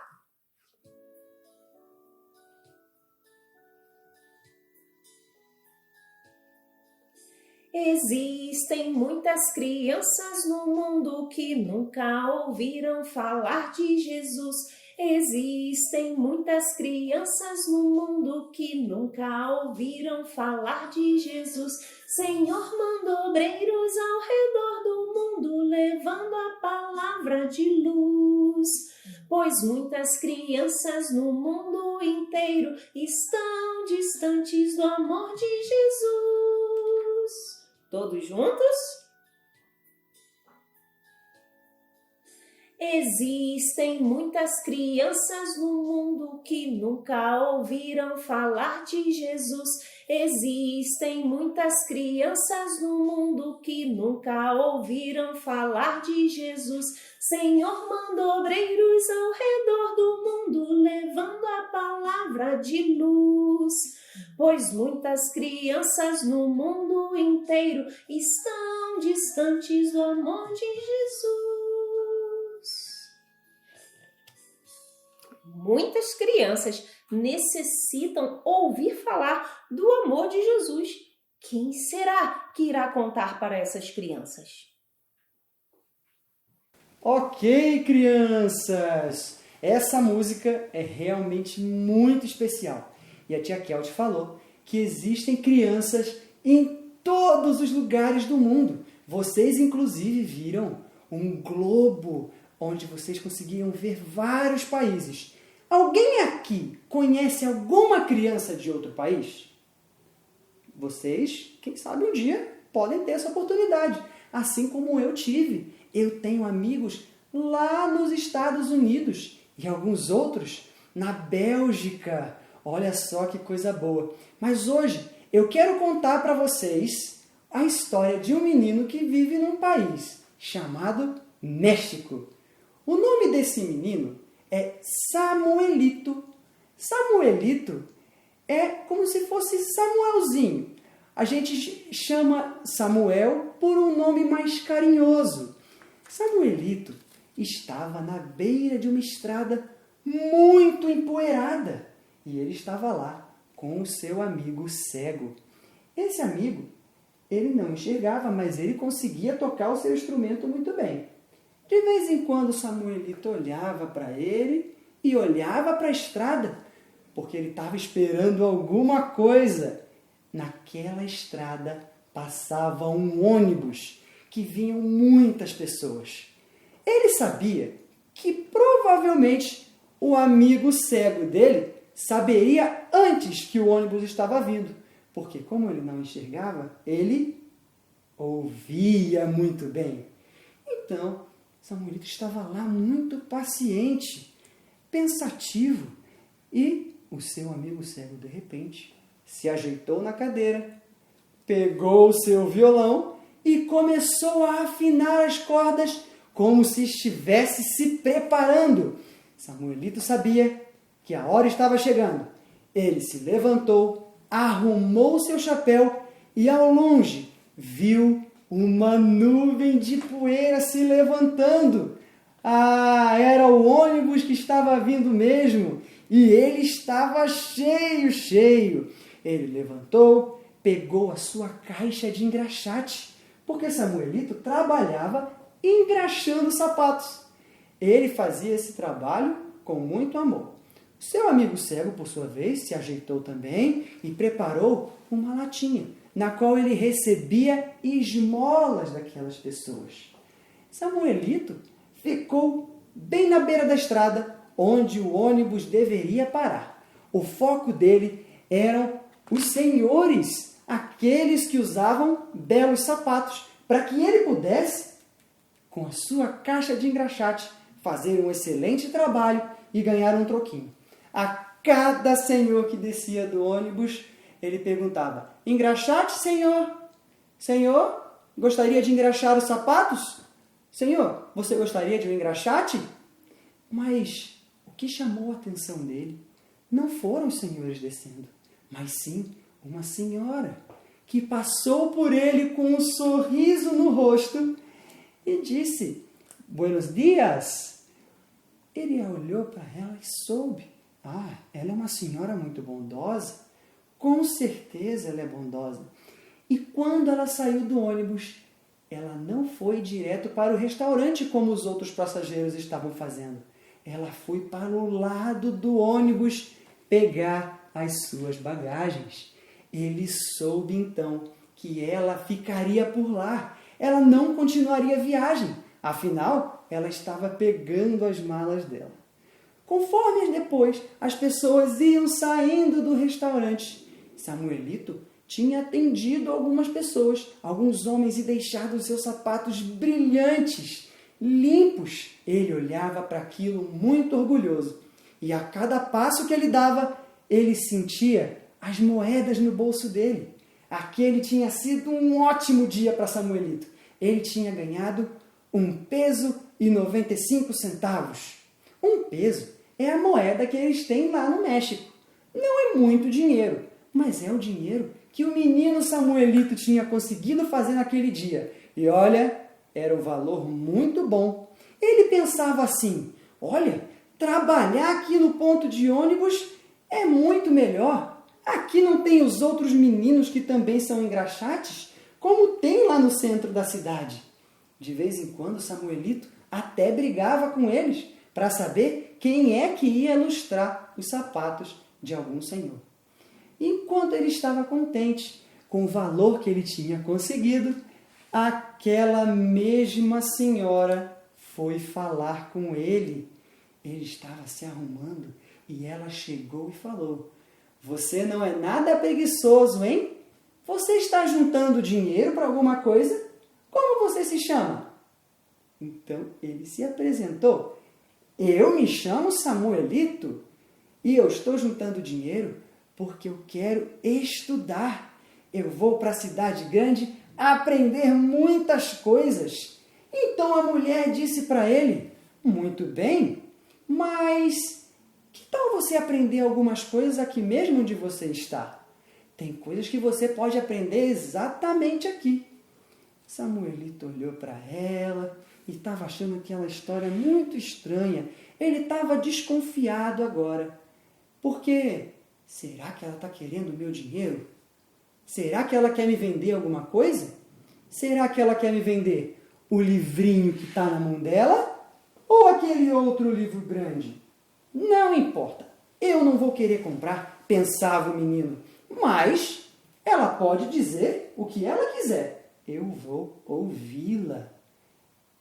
Existem muitas crianças no mundo que nunca ouviram falar de Jesus. Existem muitas crianças no mundo que nunca ouviram falar de Jesus. Senhor manda obreiros ao redor do mundo, levando a palavra de luz. Pois muitas crianças no mundo inteiro estão distantes do amor de Jesus. Todos juntos? Existem muitas crianças no mundo que nunca ouviram falar de Jesus. Existem muitas crianças no mundo que nunca ouviram falar de Jesus. Senhor manda obreiros ao redor do mundo, levando a palavra de luz. Pois muitas crianças no mundo inteiro estão distantes do amor de Jesus. Muitas crianças necessitam ouvir falar do amor de Jesus. Quem será que irá contar para essas crianças? Ok, crianças! Essa música é realmente muito especial. E a tia Kelty falou que existem crianças em todos os lugares do mundo. Vocês, inclusive, viram um globo onde vocês conseguiam ver vários países. Alguém aqui conhece alguma criança de outro país? Vocês, quem sabe um dia, podem ter essa oportunidade. Assim como eu tive. Eu tenho amigos lá nos Estados Unidos e alguns outros na Bélgica. Olha só que coisa boa. Mas hoje eu quero contar para vocês a história de um menino que vive num país chamado México. O nome desse menino é Samuelito. Samuelito é como se fosse Samuelzinho. A gente chama Samuel por um nome mais carinhoso. Samuelito estava na beira de uma estrada muito empoeirada e ele estava lá com o seu amigo cego. Esse amigo, ele não enxergava, mas ele conseguia tocar o seu instrumento muito bem. De vez em quando, Samuelito olhava para ele e olhava para a estrada, porque ele estava esperando alguma coisa. Naquela estrada passava um ônibus que vinham muitas pessoas. Ele sabia que provavelmente o amigo cego dele saberia antes que o ônibus estava vindo, porque como ele não enxergava, ele ouvia muito bem. Então, Samuelito estava lá muito paciente, pensativo, e o seu amigo cego, de repente, se ajeitou na cadeira, pegou o seu violão e começou a afinar as cordas como se estivesse se preparando. Samuelito sabia que a hora estava chegando. Ele se levantou, arrumou seu chapéu e, ao longe, viu uma nuvem de poeira se levantando. Ah, era o ônibus que estava vindo mesmo, e ele estava cheio. Ele levantou, pegou a sua caixa de engraxate, porque Samuelito trabalhava engraxando sapatos. Ele fazia esse trabalho com muito amor. Seu amigo cego, por sua vez, se ajeitou também e preparou uma latinha, na qual ele recebia esmolas daquelas pessoas. Samuelito ficou bem na beira da estrada, onde o ônibus deveria parar. O foco dele eram os senhores, aqueles que usavam belos sapatos, para que ele pudesse, com a sua caixa de engraxate, fazer um excelente trabalho e ganhar um troquinho. A cada senhor que descia do ônibus, ele perguntava: engraxate, senhor? Senhor, gostaria de engraxar os sapatos? Senhor, você gostaria de um engraxate? Mas o que chamou a atenção dele não foram os senhores descendo, mas sim uma senhora que passou por ele com um sorriso no rosto e disse: Buenos dias. Ele olhou para ela e soube: ah, ela é uma senhora muito bondosa. Com certeza ela é bondosa. E quando ela saiu do ônibus, ela não foi direto para o restaurante como os outros passageiros estavam fazendo. Ela foi para o lado do ônibus pegar as suas bagagens. Ele soube então que ela ficaria por lá. Ela não continuaria a viagem. Afinal, ela estava pegando as malas dela. Conforme depois as pessoas iam saindo do restaurante, Samuelito tinha atendido algumas pessoas, alguns homens, e deixado os seus sapatos brilhantes, limpos. Ele olhava para aquilo muito orgulhoso. E a cada passo que ele dava, ele sentia as moedas no bolso dele. Aquele tinha sido um ótimo dia para Samuelito. Ele tinha ganhado $1,95. Um peso é a moeda que eles têm lá no México. Não é muito dinheiro, mas é o dinheiro que o menino Samuelito tinha conseguido fazer naquele dia. E olha, era um valor muito bom. Ele pensava assim: olha, trabalhar aqui no ponto de ônibus é muito melhor. Aqui não tem os outros meninos que também são engraxates, como tem lá no centro da cidade. De vez em quando, Samuelito até brigava com eles para saber quem é que ia lustrar os sapatos de algum senhor. Enquanto ele estava contente com o valor que ele tinha conseguido, aquela mesma senhora foi falar com ele. Ele estava se arrumando e ela chegou e falou: você não é nada preguiçoso, hein? Você está juntando dinheiro para alguma coisa? Como você se chama? Então ele se apresentou: eu me chamo Samuelito e eu estou juntando dinheiro porque eu quero estudar. Eu vou para a cidade grande aprender muitas coisas. Então a mulher disse para ele: muito bem, mas que tal você aprender algumas coisas aqui mesmo onde você está? Tem coisas que você pode aprender exatamente aqui. Samuelito olhou para ela e estava achando aquela história muito estranha. Ele estava desconfiado agora. Porque, será que ela está querendo o meu dinheiro? Será que ela quer me vender alguma coisa? Será que ela quer me vender o livrinho que está na mão dela? Ou aquele outro livro grande? Não importa, eu não vou querer comprar, pensava o menino. Mas ela pode dizer o que ela quiser. Eu vou ouvi-la.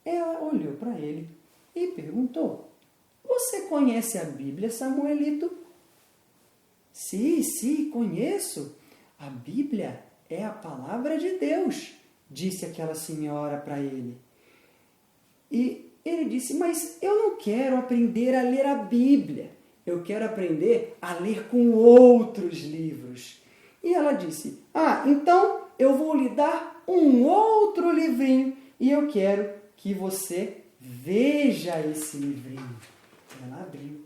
Ela olhou para ele e perguntou: você conhece a Bíblia, Samuelito? Sim, conheço. A Bíblia é a palavra de Deus, disse aquela senhora para ele. E ele disse, mas eu não quero aprender a ler a Bíblia. Eu quero aprender a ler com outros livros. E ela disse, então eu vou lhe dar um outro livrinho e eu quero que você veja esse livrinho. Ela abriu.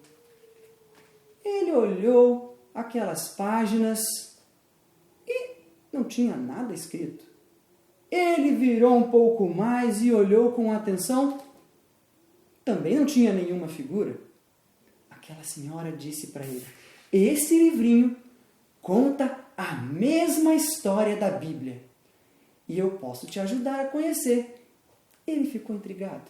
Ele olhou aquelas páginas e não tinha nada escrito. Ele virou um pouco mais e olhou com atenção. Também não tinha nenhuma figura. Aquela senhora disse para ele, esse livrinho conta a mesma história da Bíblia e eu posso te ajudar a conhecer. Ele ficou intrigado.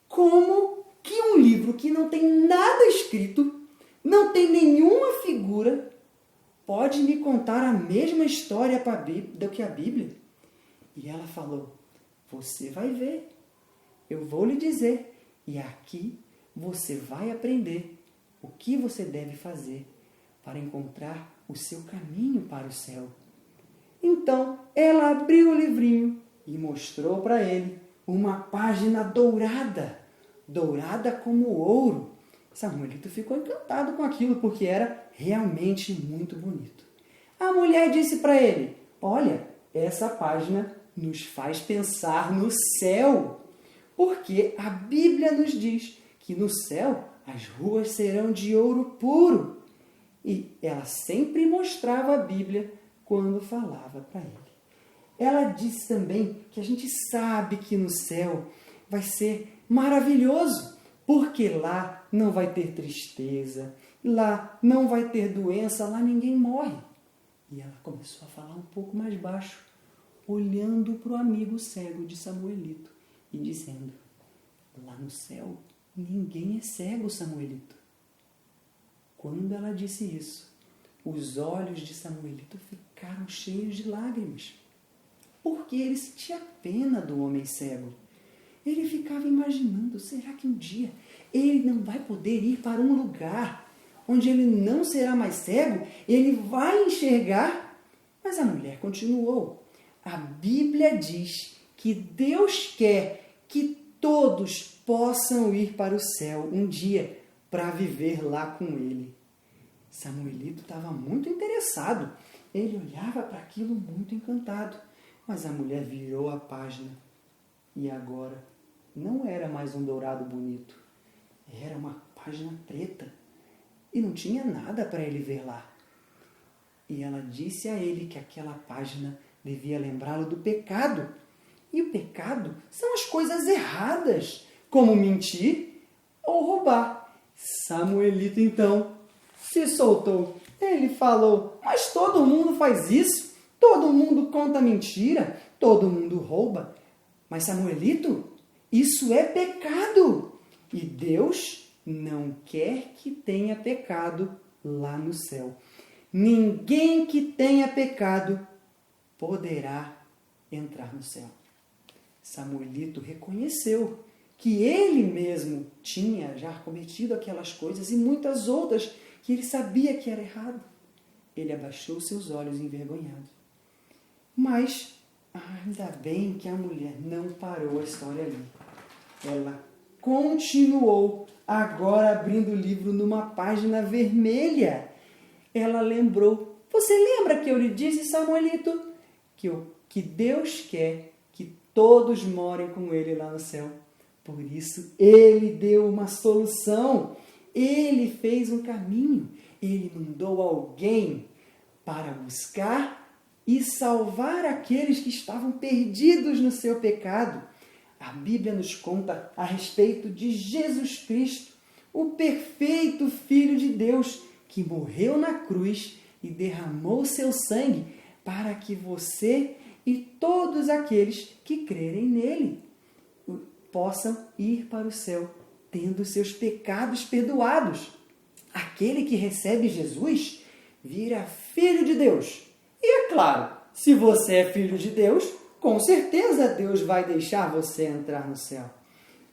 Como que um livro que não tem nada escrito, não tem nenhuma figura, pode me contar a mesma história do que a Bíblia? E ela falou, você vai ver, eu vou lhe dizer, e aqui você vai aprender o que você deve fazer para encontrar o seu caminho para o céu. Então, ela abriu o livrinho e mostrou para ele uma página dourada, dourada como ouro. Samuelito ficou encantado com aquilo, porque era realmente muito bonito. A mulher disse para ele, olha, essa página nos faz pensar no céu, porque a Bíblia nos diz que no céu as ruas serão de ouro puro. E ela sempre mostrava a Bíblia quando falava para ele. Ela disse também que a gente sabe que no céu vai ser maravilhoso, porque lá não vai ter tristeza, lá não vai ter doença, lá ninguém morre. E ela começou a falar um pouco mais baixo, olhando para o amigo cego de Samuelito e dizendo, lá no céu ninguém é cego, Samuelito. Quando ela disse isso, os olhos de Samuelito ficaram cheios de lágrimas, porque ele sentia pena do homem cego. Ele ficava imaginando, será que um dia ele não vai poder ir para um lugar onde ele não será mais cego? Ele vai enxergar? Mas a mulher continuou. A Bíblia diz que Deus quer que todos possam ir para o céu um dia para viver lá com ele. Samuelito estava muito interessado. Ele olhava para aquilo muito encantado. Mas a mulher virou a página. E agora não era mais um dourado bonito. Era uma página preta. E não tinha nada para ele ver lá. E ela disse a ele que aquela página devia lembrá-lo do pecado. E o pecado são as coisas erradas, como mentir ou roubar. Samuelito, então, se soltou. Ele falou, mas todo mundo faz isso. Todo mundo conta mentira. Todo mundo rouba. Mas, Samuelito, isso é pecado. E Deus não quer que tenha pecado lá no céu. Ninguém que tenha pecado poderá entrar no céu. Samuelito reconheceu que ele mesmo tinha já cometido aquelas coisas e muitas outras que ele sabia que era errado. Ele abaixou seus olhos envergonhado. Mas ainda bem que a mulher não parou a história ali. Ela continuou, agora abrindo o livro numa página vermelha. Ela lembrou, você lembra que eu lhe disse, Samuelito, que Deus quer que todos morem com ele lá no céu. Por isso, ele deu uma solução. Ele fez um caminho. Ele mandou alguém para buscar e salvar aqueles que estavam perdidos no seu pecado. A Bíblia nos conta a respeito de Jesus Cristo, o perfeito Filho de Deus, que morreu na cruz e derramou seu sangue para que você e todos aqueles que crerem nele possam ir para o céu, tendo seus pecados perdoados. Aquele que recebe Jesus vira filho de Deus. E é claro, se você é filho de Deus, com certeza Deus vai deixar você entrar no céu.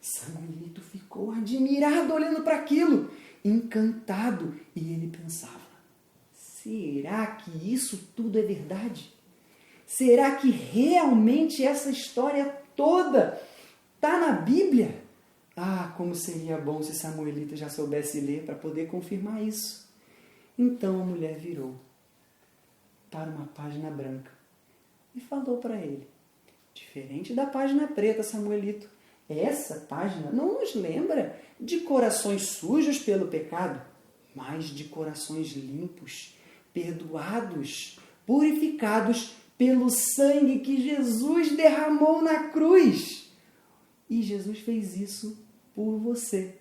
Samuelito ficou admirado olhando para aquilo, encantado, e ele pensava, será que isso tudo é verdade? Será que realmente essa história toda está na Bíblia? Ah, como seria bom se Samuelita já soubesse ler para poder confirmar isso. Então a mulher virou para uma página branca e falou para ele: diferente da página preta, Samuelito, essa página não nos lembra de corações sujos pelo pecado, mas de corações limpos, perdoados, purificados pelo sangue que Jesus derramou na cruz. E Jesus fez isso por você.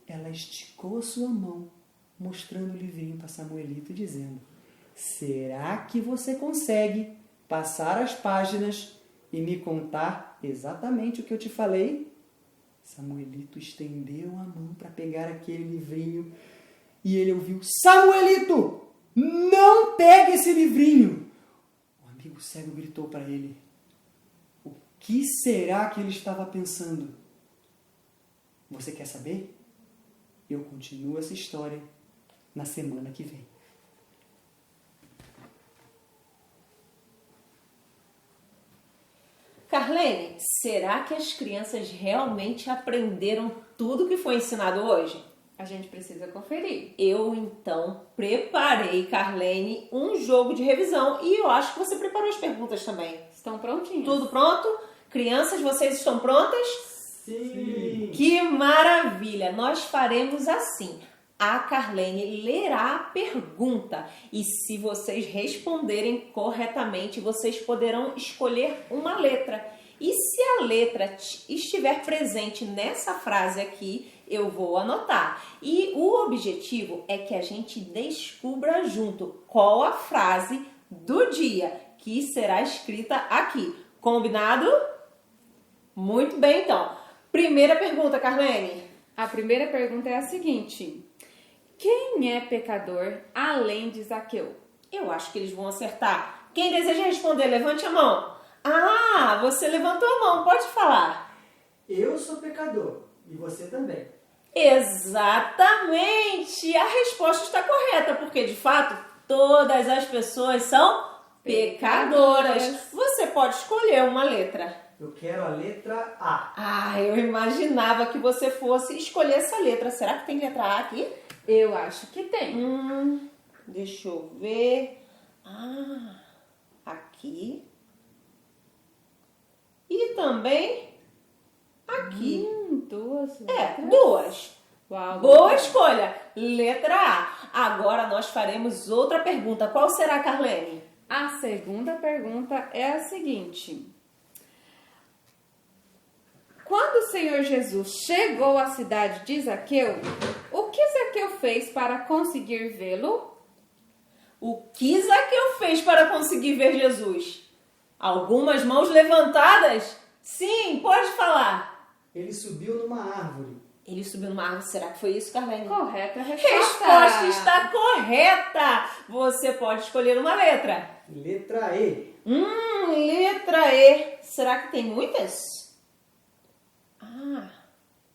Ela esticou a sua mão, mostrando o livrinho para Samuelito, dizendo: será que você consegue passar as páginas e me contar exatamente o que eu te falei? Samuelito estendeu a mão para pegar aquele livrinho e ele ouviu: Samuelito, não pegue esse livrinho! O amigo cego gritou para ele. O que será que ele estava pensando? Você quer saber? Eu continuo essa história na semana que vem. Carlene, será que as crianças realmente aprenderam tudo que foi ensinado hoje? A gente precisa conferir. Eu, então, preparei, Carlene, um jogo de revisão e eu acho que você preparou as perguntas também. Estão prontinhas? Tudo pronto? Crianças, vocês estão prontas? Sim! Que maravilha! Nós faremos assim. A Carlene lerá a pergunta e se vocês responderem corretamente, vocês poderão escolher uma letra. E se a letra estiver presente nessa frase aqui, eu vou anotar. E o objetivo é que a gente descubra junto qual a frase do dia que será escrita aqui. Combinado? Muito bem, então. Primeira pergunta, Carlene. A primeira pergunta é a seguinte: quem é pecador além de Zaqueu? Eu acho que eles vão acertar. Quem deseja responder, levante a mão. Ah, você levantou a mão, pode falar. Eu sou pecador e você também. Exatamente! A resposta está correta, porque de fato todas as pessoas são pecadoras. Você pode escolher uma letra. Eu quero a letra A. Ah, eu imaginava que você fosse escolher essa letra. Será que tem letra A aqui? Eu acho que tem. Deixa eu ver. Ah, aqui. E também aqui. Duas É, letras. duas. Uau, Boa escolha. Letra A. Agora nós faremos outra pergunta. Qual será, Carlene? A segunda pergunta é a seguinte: quando o Senhor Jesus chegou à cidade de Zaqueu, o que Zaqueu fez para conseguir vê-lo? O que Zaqueu fez para conseguir ver Jesus? Algumas mãos levantadas? Sim, pode falar. Ele subiu numa árvore. Ele subiu numa árvore. Será que foi isso, Carlene? Correta a resposta. Resposta está correta. Você pode escolher uma letra. Letra E. Letra E. Será que tem muitas? Ah,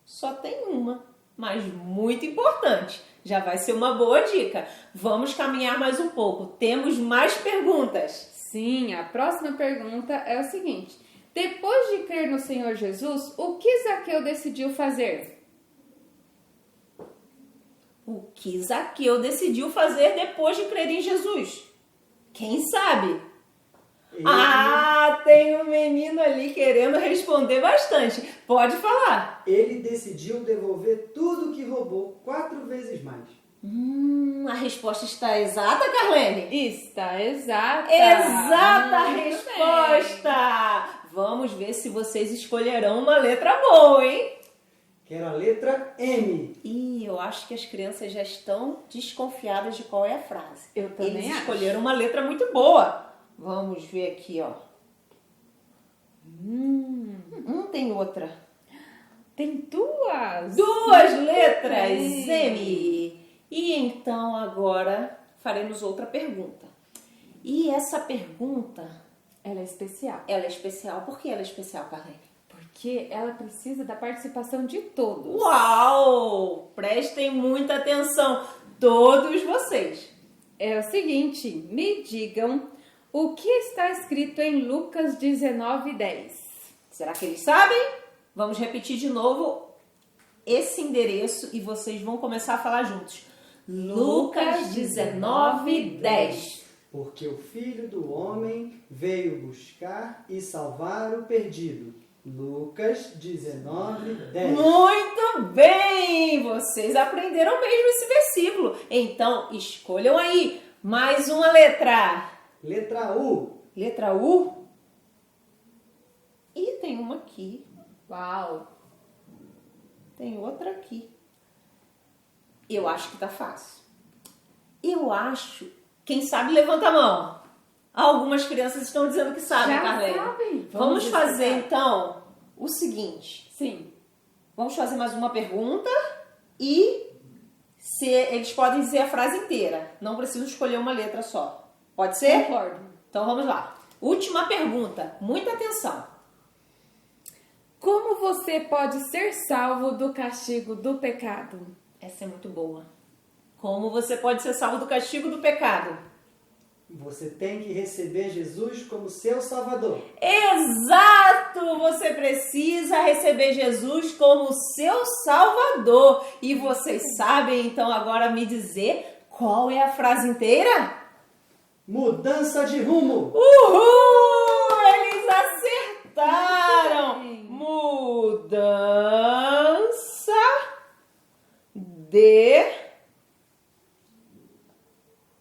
só tem uma, mas muito importante. Já vai ser uma boa dica. Vamos caminhar mais um pouco. Temos mais perguntas. Sim, a próxima pergunta é o seguinte: depois de crer no Senhor Jesus, o que Zaqueu decidiu fazer? O que Zaqueu decidiu fazer depois de crer em Jesus? Quem sabe? Ah, tem um menino ali querendo responder bastante. Pode falar. Ele decidiu devolver tudo que roubou 4 vezes mais. A resposta está exata, Carlene? Está exata. Exata a Muito resposta. Vamos ver se vocês escolherão uma letra boa, hein? Quero a letra M. Ih, eu acho que as crianças já estão desconfiadas de qual é a frase. Eu também Eles acho. escolheram uma letra muito boa. Vamos ver aqui, ó. Tem outra. Tem duas. Duas letras, bem. M. E então agora faremos outra pergunta. E essa pergunta, Ela é especial, ela é especial. Por que ela é especial, Carlene? porque ela precisa da participação de todos. Uau! Prestem muita atenção, todos vocês. É o seguinte, me digam o que está escrito em Lucas 19:10. Será que eles sabem? Vamos repetir de novo esse endereço e vocês vão começar a falar juntos. Lucas 19:10. Porque o Filho do Homem veio buscar e salvar o perdido. Lucas 19:10. Muito bem! Vocês aprenderam mesmo esse versículo. Então, escolham aí mais uma letra. Letra U. Letra U. E tem uma aqui. Uau! Tem outra aqui. Eu acho que tá fácil. Eu acho. Quem sabe, levanta a mão. Algumas crianças estão dizendo que sabem, Já Carlene. sabem. Vamos fazer, explicar. então, o seguinte. Sim. Vamos fazer mais uma pergunta e eles podem dizer a frase inteira. Não preciso escolher uma letra só. Pode ser? Concordo. Então, vamos lá. Última pergunta. Muita atenção. Como você pode ser salvo do castigo do pecado? Essa é muito boa. Como você pode ser salvo do castigo do pecado? Você tem que receber Jesus como seu Salvador. Exato! Você precisa receber Jesus como seu Salvador. E vocês sabem, então, agora me dizer qual é a frase inteira? Mudança de rumo. Uhul! Eles acertaram! Sim. Mudança de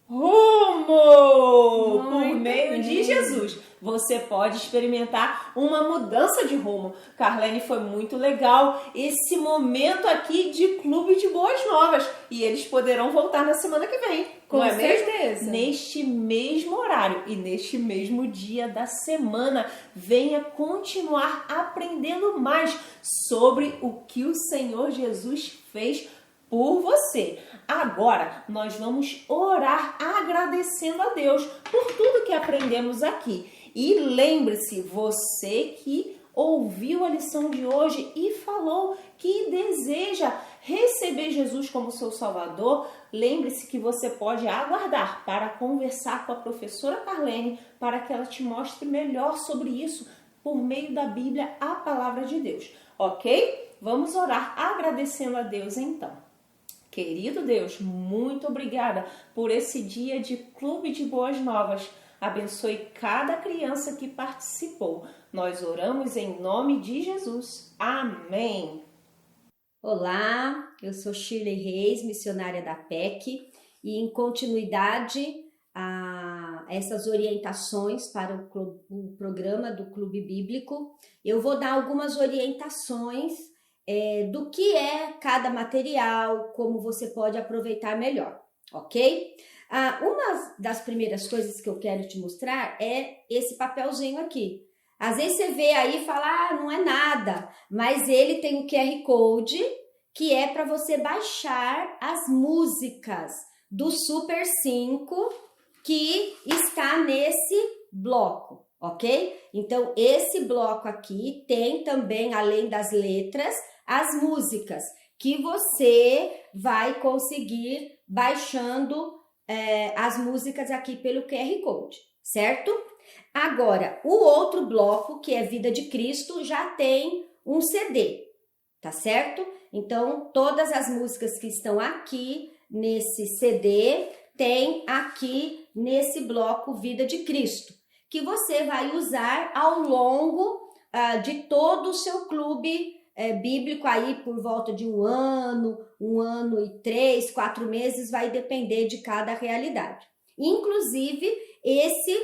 rumo! Por Muito meio de bem. Jesus. Você pode experimentar uma mudança de rumo. Carlene, foi muito legal esse momento aqui de Clube de Boas Novas. E eles poderão voltar na semana que vem. Com não é mesmo? certeza. Neste mesmo horário e neste mesmo dia da semana, venha continuar aprendendo mais sobre o que o Senhor Jesus fez por você. Agora, nós vamos orar agradecendo a Deus por tudo que aprendemos aqui. E lembre-se, você que ouviu a lição de hoje e falou que deseja receber Jesus como seu Salvador, lembre-se que você pode aguardar para conversar com a professora Carlene para que ela te mostre melhor sobre isso por meio da Bíblia, a Palavra de Deus. Ok? Vamos orar agradecendo a Deus então. Querido Deus, muito obrigada por esse dia de Clube de Boas Novas. Abençoe cada criança que participou. Nós oramos em nome de Jesus. Amém. Olá, eu sou Shirley Reis, missionária da PEC, e em continuidade a essas orientações para o programa do Clube Bíblico, eu vou dar algumas orientações do que é cada material, como você pode aproveitar melhor, ok? Uma das primeiras coisas que eu quero te mostrar é esse papelzinho aqui. Às vezes você vê aí e fala, não é nada, mas ele tem o QR Code, que é para você baixar as músicas do Super 5 que está nesse bloco, ok? Então, esse bloco aqui tem também, além das letras, as músicas que você vai conseguir baixando as músicas aqui pelo QR Code, certo? Agora, o outro bloco, que é Vida de Cristo, já tem um CD, tá certo? Então, todas as músicas que estão aqui nesse CD tem aqui nesse bloco Vida de Cristo, que você vai usar ao longo de todo o seu clube bíblico aí por volta de um ano e 3, 4 meses, vai depender de cada realidade. Inclusive, esse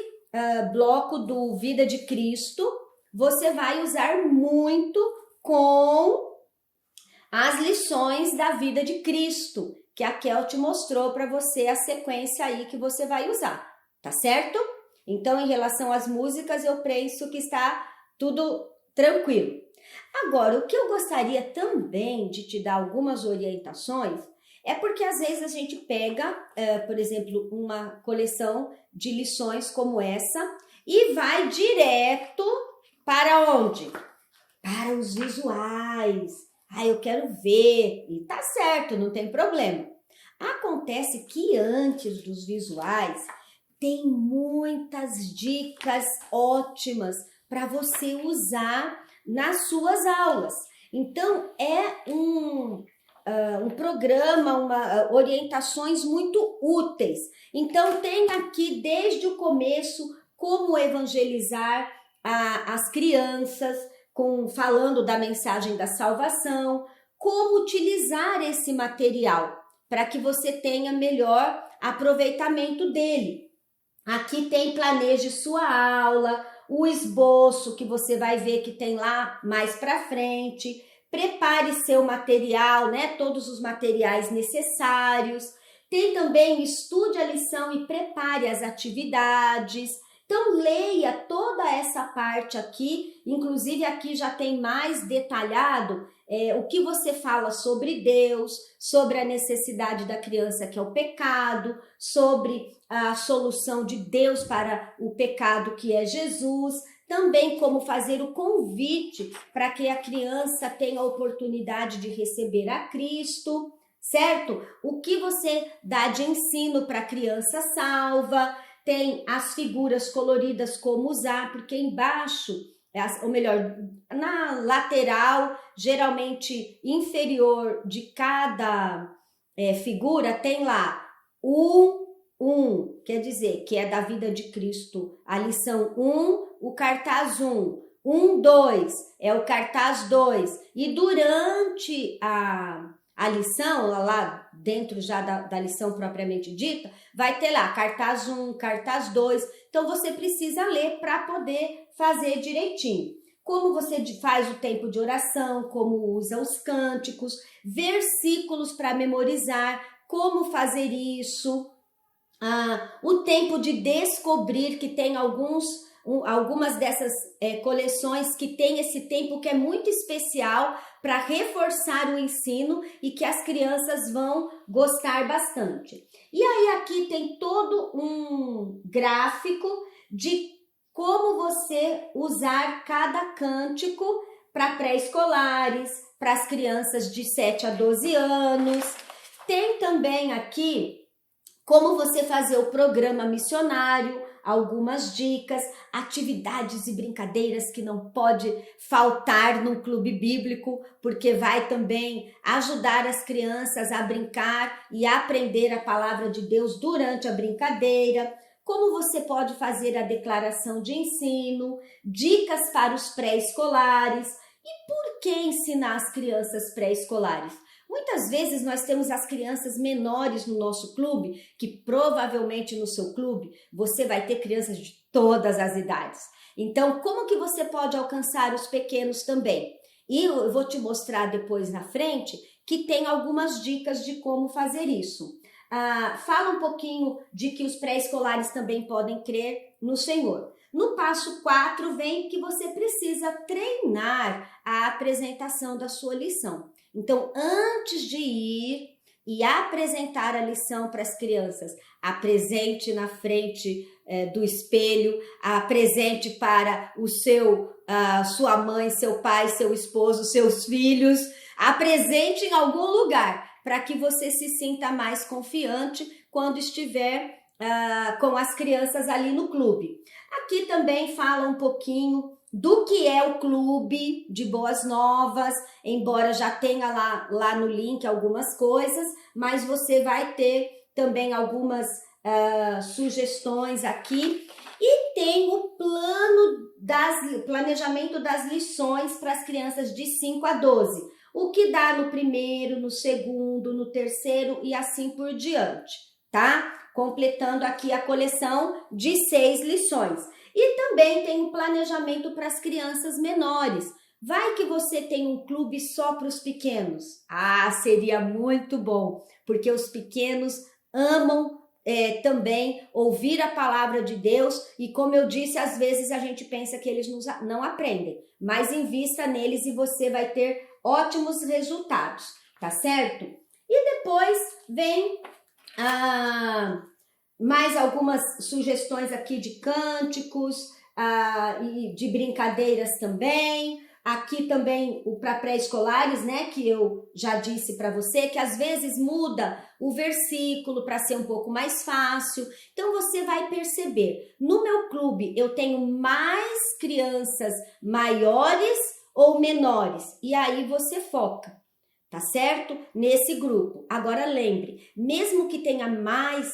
bloco do Vida de Cristo, você vai usar muito com as lições da vida de Cristo, que a Kel te mostrou para você a sequência aí que você vai usar, tá certo? Então, em relação às músicas, eu penso que está tudo tranquilo. Agora, o que eu gostaria também de te dar algumas orientações é porque às vezes a gente pega, por exemplo, uma coleção de lições como essa e vai direto para onde? Para os visuais. Eu quero ver. E tá certo, não tem problema. Acontece que antes dos visuais, tem muitas dicas ótimas para você usar nas suas aulas. Então, é um programa, orientações muito úteis. Então, tem aqui desde o começo como evangelizar as crianças, falando da mensagem da salvação, como utilizar esse material para que você tenha melhor aproveitamento dele. Aqui tem planeje sua aula, o esboço que você vai ver que tem lá mais para frente, prepare seu material, né? Todos os materiais necessários. Tem também estude a lição e prepare as atividades. Então, leia toda essa parte aqui, inclusive aqui já tem mais detalhado o que você fala sobre Deus, sobre a necessidade da criança que é o pecado, sobre a solução de Deus para o pecado que é Jesus, também como fazer o convite para que a criança tenha a oportunidade de receber a Cristo, certo? O que você dá de ensino para a criança salva, tem as figuras coloridas como usar, porque embaixo, ou melhor, na lateral, geralmente inferior de cada figura, tem lá quer dizer, que é da vida de Cristo, a lição 1, o cartaz 1, 2, é o cartaz 2, e durante a lição, lá dentro já da lição propriamente dita, vai ter lá cartaz 1, cartaz 2, então você precisa ler para poder fazer direitinho. Como você faz o tempo de oração, como usa os cânticos, versículos para memorizar, como fazer isso, o tempo de descobrir, que tem algumas dessas coleções que tem esse tempo que é muito especial para reforçar o ensino e que as crianças vão gostar bastante. E aí aqui tem todo um gráfico de como você usar cada cântico para pré-escolares, para as crianças de 7 a 12 anos. Tem também aqui como você fazer o programa missionário, algumas dicas, atividades e brincadeiras que não pode faltar no clube bíblico, porque vai também ajudar as crianças a brincar e a aprender a palavra de Deus durante a brincadeira. Como você pode fazer a declaração de ensino, dicas para os pré-escolares. E por que ensinar as crianças pré-escolares? Muitas vezes nós temos as crianças menores no nosso clube, que provavelmente no seu clube você vai ter crianças de todas as idades. Então, como que você pode alcançar os pequenos também? E eu vou te mostrar depois na frente que tem algumas dicas de como fazer isso. Fala um pouquinho de que os pré-escolares também podem crer no Senhor. No passo 4 vem que você precisa treinar a apresentação da sua lição. Então, antes de ir e apresentar a lição para as crianças, apresente na frente do espelho, apresente para sua mãe, seu pai, seu esposo, seus filhos, apresente em algum lugar para que você se sinta mais confiante quando estiver com as crianças ali no clube. Aqui também fala um pouquinho do que é o Clube de Boas Novas, embora já tenha lá no link algumas coisas, mas você vai ter também algumas sugestões aqui. E tem o planejamento das lições para as crianças de 5 a 12, o que dá no primeiro, no segundo, no terceiro e assim por diante, tá? Completando aqui a coleção de 6 lições. E também tem um planejamento para as crianças menores. Vai que você tem um clube só para os pequenos? Seria muito bom, porque os pequenos amam também ouvir a palavra de Deus e, como eu disse, às vezes a gente pensa que eles não aprendem, mas invista neles e você vai ter ótimos resultados, tá certo? E depois vem mais algumas sugestões aqui de cânticos e de brincadeiras também. Aqui também o para pré-escolares, né, que eu já disse para você, que às vezes muda o versículo para ser um pouco mais fácil. Então você vai perceber, no meu clube eu tenho mais crianças maiores ou menores, e aí você foca, tá certo? Nesse grupo. Agora lembre, mesmo que tenha mais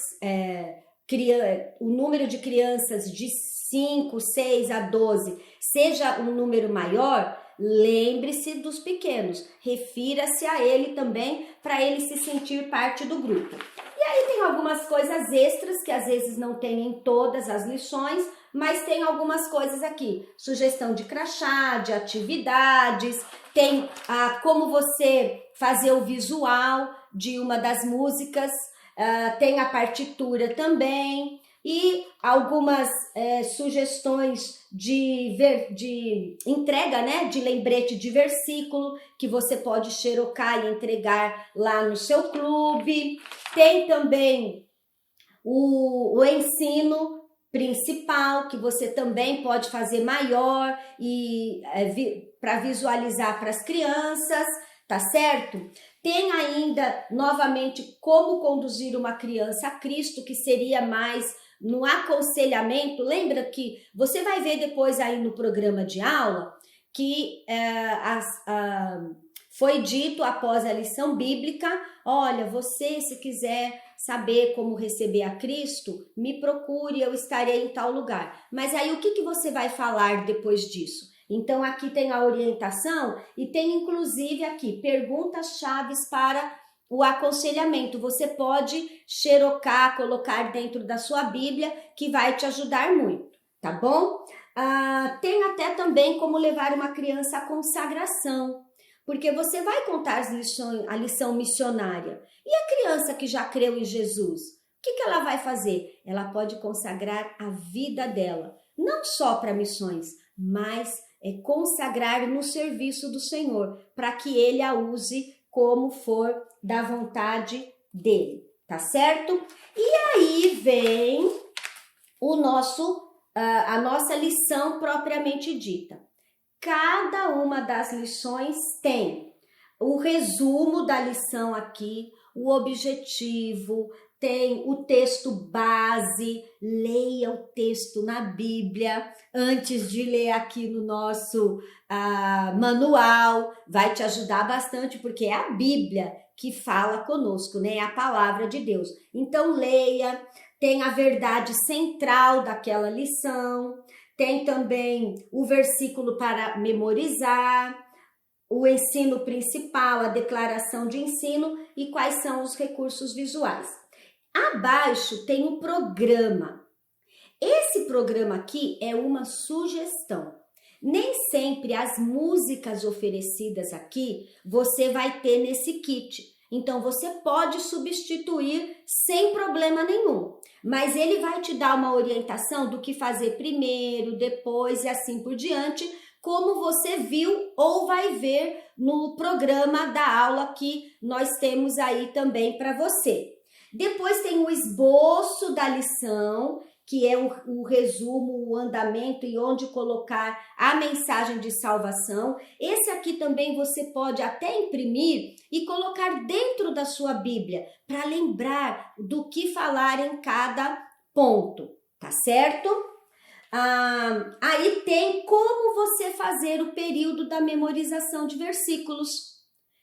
o número de crianças de 5, 6 a 12 seja um número maior, lembre-se dos pequenos, refira-se a ele também para ele se sentir parte do grupo. E aí tem algumas coisas extras que às vezes não tem em todas as lições, mas tem algumas coisas aqui, sugestão de crachá, de atividades, tem como você fazer o visual de uma das músicas, tem a partitura também, e algumas sugestões de entrega, né, de lembrete de versículo que você pode xerocar e entregar lá no seu clube. Tem também o ensino principal, que você também pode fazer maior e para visualizar para as crianças, tá certo? Tem ainda, novamente, como conduzir uma criança a Cristo, que seria mais no aconselhamento. Lembra que você vai ver depois aí no programa de aula que foi dito após a lição bíblica, olha, você se quiser saber como receber a Cristo, me procure, eu estarei em tal lugar. Mas aí o que você vai falar depois disso? Então aqui tem a orientação e tem inclusive aqui perguntas-chave para o aconselhamento. Você pode xerocar, colocar dentro da sua Bíblia, que vai te ajudar muito, tá bom? Tem até também como levar uma criança à consagração, porque você vai contar a lição missionária. E a criança que já creu em Jesus, o que ela vai fazer? Ela pode consagrar a vida dela, não só para missões, mas consagrar no serviço do Senhor, para que Ele a use como for da vontade dele, tá certo? E aí vem a nossa lição propriamente dita. Cada uma das lições tem o resumo da lição aqui, o objetivo, tem o texto base, leia o texto na Bíblia antes de ler aqui no nosso manual, vai te ajudar bastante, porque é a Bíblia que fala conosco, né? É a palavra de Deus. Então leia, tem a verdade central daquela lição, tem também o versículo para memorizar, o ensino principal, a declaração de ensino e quais são os recursos visuais. Abaixo tem um programa. Esse programa aqui é uma sugestão. Nem sempre as músicas oferecidas aqui você vai ter nesse kit. Então você pode substituir sem problema nenhum. Mas ele vai te dar uma orientação do que fazer primeiro, depois e assim por diante, como você viu ou vai ver no programa da aula que nós temos aí também para você. Depois tem o esboço da lição, que é o resumo, o andamento e onde colocar a mensagem de salvação. Esse aqui também você pode até imprimir e colocar dentro da sua Bíblia, para lembrar do que falar em cada ponto, tá certo? Aí tem como você fazer o período da memorização de versículos.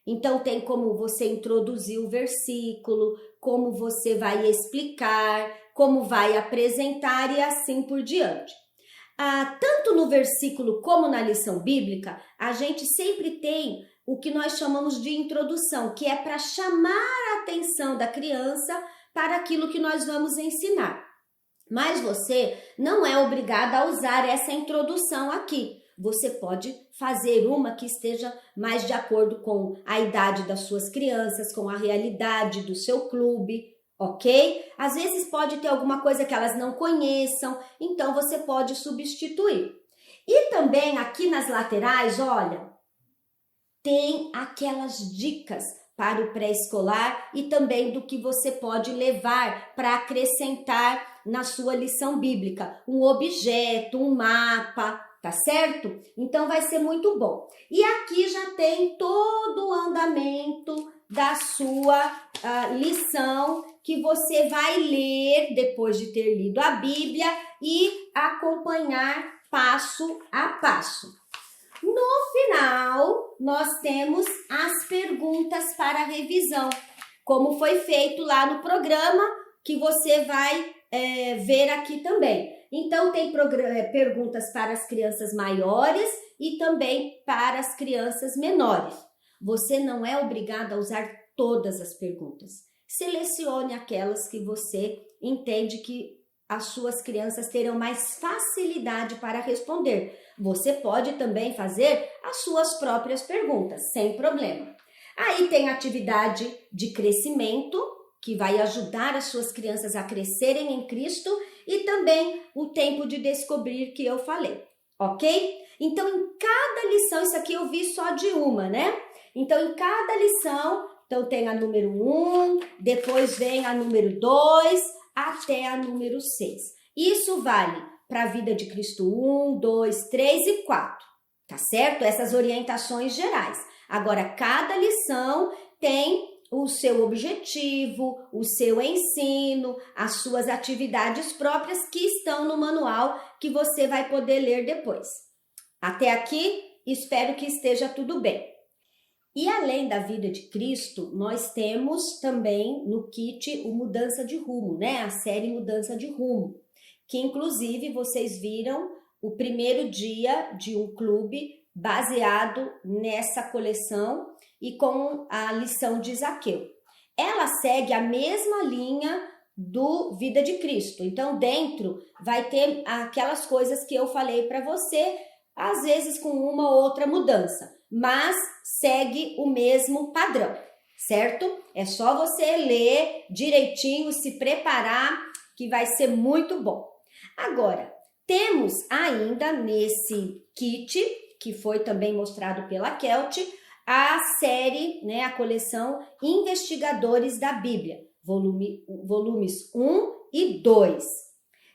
Então tem como você introduzir o versículo, como você vai explicar, como vai apresentar e assim por diante. Tanto no versículo como na lição bíblica, a gente sempre tem o que nós chamamos de introdução, que é para chamar a atenção da criança para aquilo que nós vamos ensinar. Mas você não é obrigada a usar essa introdução aqui. Você pode fazer uma que esteja mais de acordo com a idade das suas crianças, com a realidade do seu clube, ok? Às vezes pode ter alguma coisa que elas não conheçam, então você pode substituir. E também aqui nas laterais, olha, tem aquelas dicas para o pré-escolar e também do que você pode levar para acrescentar na sua lição bíblica. Um objeto, um mapa, tá certo? Então vai ser muito bom. E aqui já tem todo o andamento da sua lição que você vai ler depois de ter lido a Bíblia e acompanhar passo a passo. No final, nós temos as perguntas para revisão, como foi feito lá no programa, que você vai ver aqui também. Então, tem perguntas para as crianças maiores e também para as crianças menores. Você não é obrigado a usar todas as perguntas. Selecione aquelas que você entende que as suas crianças terão mais facilidade para responder. Você pode também fazer as suas próprias perguntas, sem problema. Aí tem a atividade de crescimento, que vai ajudar as suas crianças a crescerem em Cristo, e também o tempo de descobrir que eu falei, ok? Então, em cada lição, isso aqui eu vi só de uma, né? Então, em cada lição, então tem a número 1, depois vem a número 2, até a número 6. Isso vale para a vida de Cristo 1, 2, 3 e 4, tá certo? Essas orientações gerais. Agora, cada lição tem o seu objetivo, o seu ensino, as suas atividades próprias que estão no manual que você vai poder ler depois. Até aqui, espero que esteja tudo bem. E além da vida de Cristo, nós temos também no kit o Mudança de Rumo, né? A série Mudança de Rumo, que inclusive vocês viram o primeiro dia de um clube baseado nessa coleção e com a lição de Zaqueu. Ela segue a mesma linha do Vida de Cristo. Então, dentro vai ter aquelas coisas que eu falei para você, às vezes com uma ou outra mudança, mas segue o mesmo padrão, certo? É só você ler direitinho, se preparar, que vai ser muito bom. Agora, temos ainda nesse kit, que foi também mostrado pela Kelt, a série, né, a coleção Investigadores da Bíblia, volumes 1 e 2.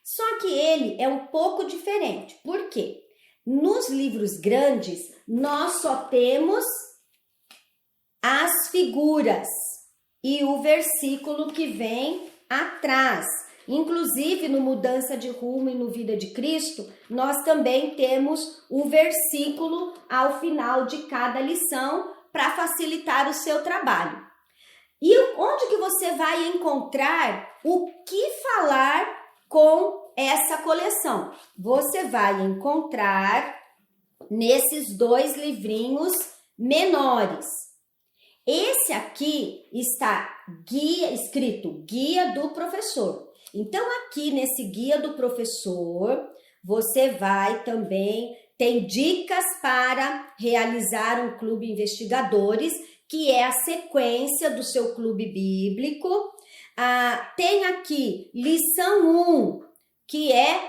Só que ele é um pouco diferente. Por quê? Nos livros grandes, nós só temos as figuras e o versículo que vem atrás. Inclusive, no Mudança de Rumo e no Vida de Cristo, nós também temos o versículo ao final de cada lição para facilitar o seu trabalho. E onde que você vai encontrar o que falar com essa coleção? Você vai encontrar nesses 2 livrinhos menores. Esse aqui está escrito Guia do Professor. Então, aqui nesse Guia do Professor, você vai também, tem dicas para realizar um clube investigadores, que é a sequência do seu clube bíblico. Tem aqui lição 1, que é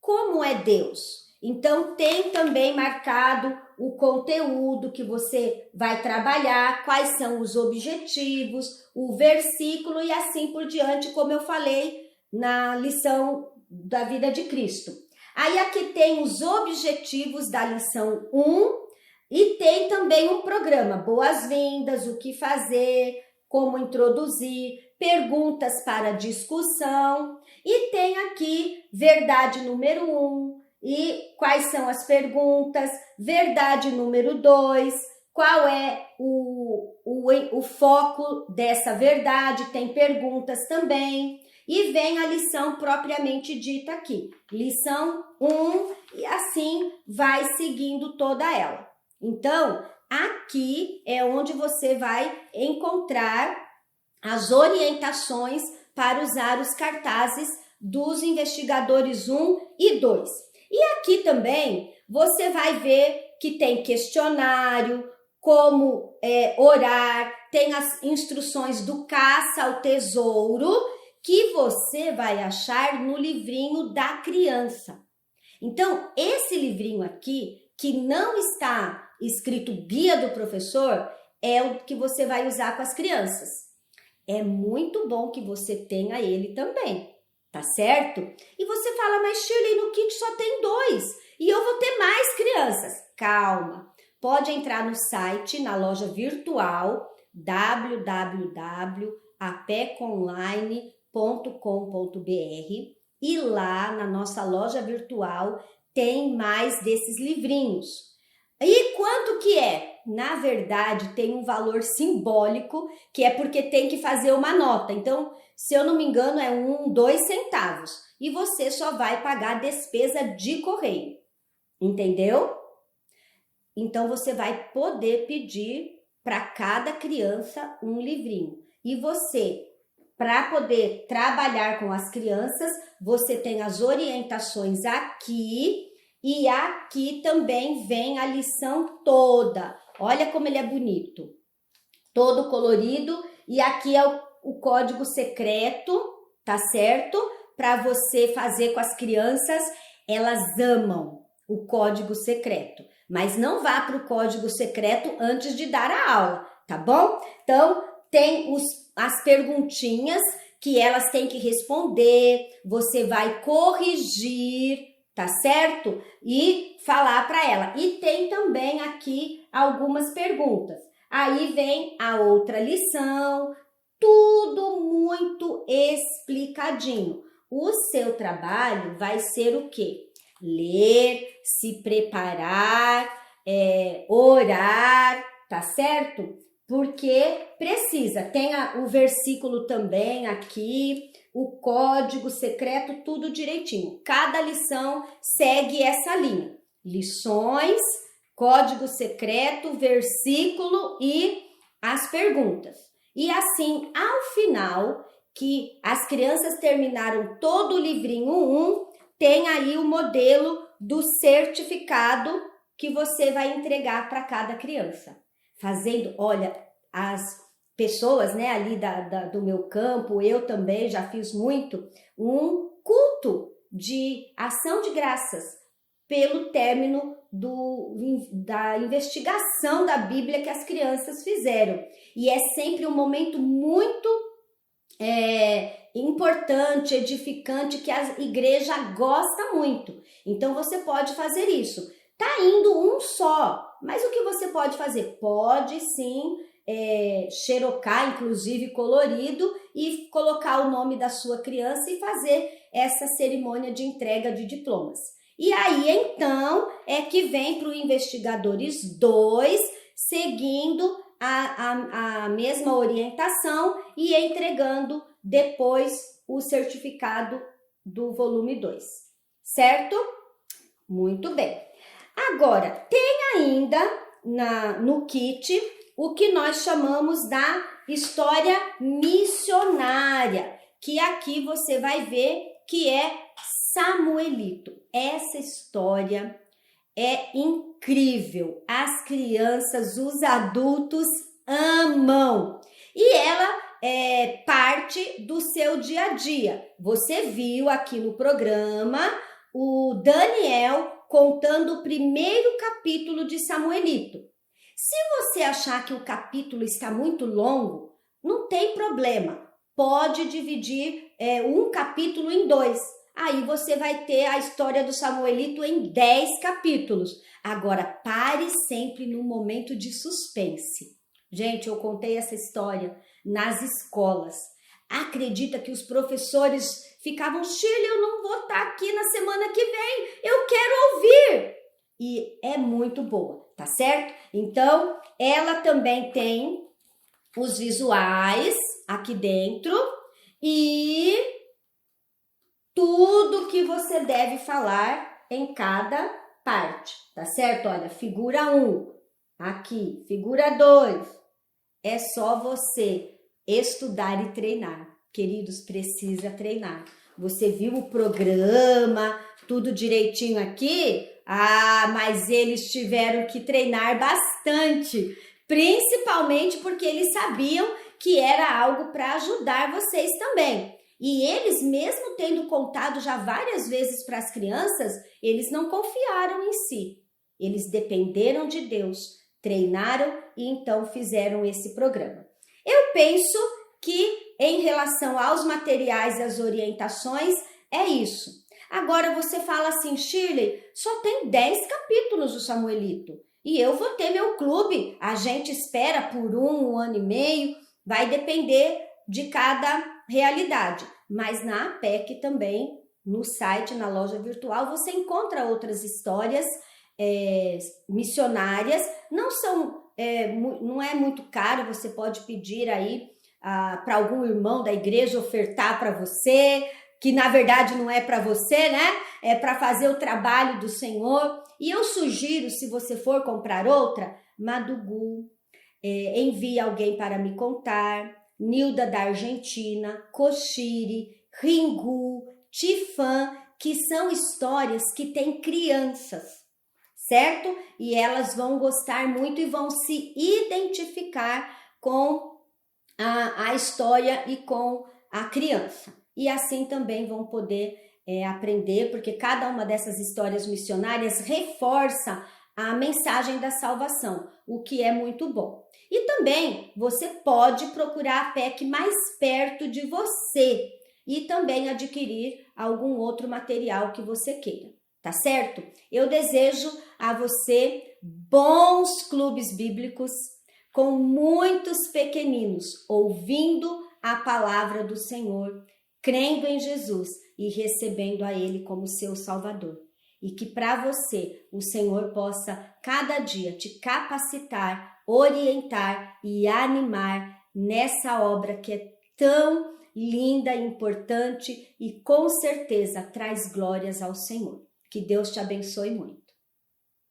como é Deus. Então, tem também marcado o conteúdo que você vai trabalhar, quais são os objetivos, o versículo e assim por diante, como eu falei na lição da vida de Cristo. Aí aqui tem os objetivos da lição 1 e tem também um programa, boas-vindas, o que fazer, como introduzir, perguntas para discussão e tem aqui verdade número 1 e quais são as perguntas, verdade número 2, qual é o foco dessa verdade, tem perguntas também. E vem a lição propriamente dita aqui, lição 1, e assim vai seguindo toda ela. Então, aqui é onde você vai encontrar as orientações para usar os cartazes dos investigadores 1 e 2. E aqui também você vai ver que tem questionário, como orar, tem as instruções do caça ao tesouro, que você vai achar no livrinho da criança. Então, esse livrinho aqui, que não está escrito Guia do Professor, é o que você vai usar com as crianças. É muito bom que você tenha ele também, tá certo? E você fala, mas Shirley, no kit só tem 2 e eu vou ter mais crianças. Calma, pode entrar no site, na loja virtual, www.apeconline.com.br e lá na nossa loja virtual tem mais desses livrinhos. E quanto que é? Na verdade, tem um valor simbólico, que é porque tem que fazer uma nota. Então, se eu não me engano, é 2 centavos. E você só vai pagar a despesa de correio. Entendeu? Então, você vai poder pedir para cada criança um livrinho. E você, para poder trabalhar com as crianças, você tem as orientações aqui. E aqui também vem a lição toda. Olha como ele é bonito. Todo colorido. E aqui é o código secreto, tá certo? Para você fazer com as crianças. Elas amam o código secreto. Mas não vá para o código secreto antes de dar a aula, tá bom? Então, tem as perguntinhas que elas têm que responder. Você vai corrigir, tá certo? E falar para ela. E tem também aqui algumas perguntas. Aí vem a outra lição, tudo muito explicadinho. O seu trabalho vai ser o quê? Ler, se preparar, orar, tá certo? Porque precisa. Tem o versículo também aqui, o código secreto, tudo direitinho. Cada lição segue essa linha. Lições, código secreto, versículo e as perguntas. E assim, ao final, que as crianças terminaram todo o livrinho 1, tem aí o modelo do certificado que você vai entregar para cada criança. Fazendo, olha, as pessoas, né, ali do meu campo, eu também já fiz muito, um culto de ação de graças pelo término da investigação da Bíblia que as crianças fizeram. E é sempre um momento muito importante, edificante, que a igreja gosta muito. Então você pode fazer isso. Tá indo um só, mas o que você pode fazer? Pode sim xerocar, inclusive colorido, e colocar o nome da sua criança e fazer essa cerimônia de entrega de diplomas. E aí então é que vem para o Investigadores 2, seguindo a mesma orientação e entregando depois o certificado do volume 2, certo? Muito bem. Agora, tem ainda no kit o que nós chamamos da história missionária, que aqui você vai ver que é Samuelito. Essa história é incrível. As crianças, os adultos amam. E ela é parte do seu dia a dia. Você viu aqui no programa o Daniel contando o primeiro capítulo de Samuelito. Se você achar que o capítulo está muito longo, não tem problema. Pode dividir um capítulo em 2. Aí você vai ter a história do Samuelito em 10 capítulos. Agora, pare sempre no momento de suspense. Gente, eu contei essa história nas escolas. Acredita que os professores ficavam, Shirley, eu não vou estar aqui na semana que vem, eu quero ouvir. E é muito boa, tá certo? Então, ela também tem os visuais aqui dentro e tudo que você deve falar em cada parte, tá certo? Olha, figura 1, aqui, figura 2, é só você estudar e treinar. Queridos, precisa treinar. Você viu o programa, tudo direitinho aqui? Ah, mas eles tiveram que treinar bastante, principalmente porque eles sabiam que era algo para ajudar vocês também. E eles, mesmo tendo contado já várias vezes para as crianças, eles não confiaram em si. Eles dependeram de Deus, treinaram e então fizeram esse programa. Eu penso que em relação aos materiais e às orientações, é isso. Agora você fala assim, Shirley, só tem 10 capítulos do Samuelito. E eu vou ter meu clube. A gente espera por 1 ano e meio, vai depender de cada realidade. Mas na APEC também, no site, na loja virtual, você encontra outras histórias missionárias. Não é muito caro, você pode pedir aí para algum irmão da igreja ofertar para você, que na verdade não é para você, né? É para fazer o trabalho do Senhor. E eu sugiro, se você for comprar outra, Madugu, envie alguém para me contar, Nilda da Argentina, Cochire, Ringu, Tifan, que são histórias que têm crianças, certo? E elas vão gostar muito e vão se identificar com a história e com a criança. E assim também vão poder aprender, porque cada uma dessas histórias missionárias reforça a mensagem da salvação, o que é muito bom. E também você pode procurar a PEC mais perto de você e também adquirir algum outro material que você queira, tá certo? Eu desejo a você bons clubes bíblicos com muitos pequeninos ouvindo a palavra do Senhor, crendo em Jesus e recebendo a Ele como seu Salvador. E que para você o Senhor possa cada dia te capacitar, orientar e animar nessa obra que é tão linda e importante e com certeza traz glórias ao Senhor. Que Deus te abençoe muito.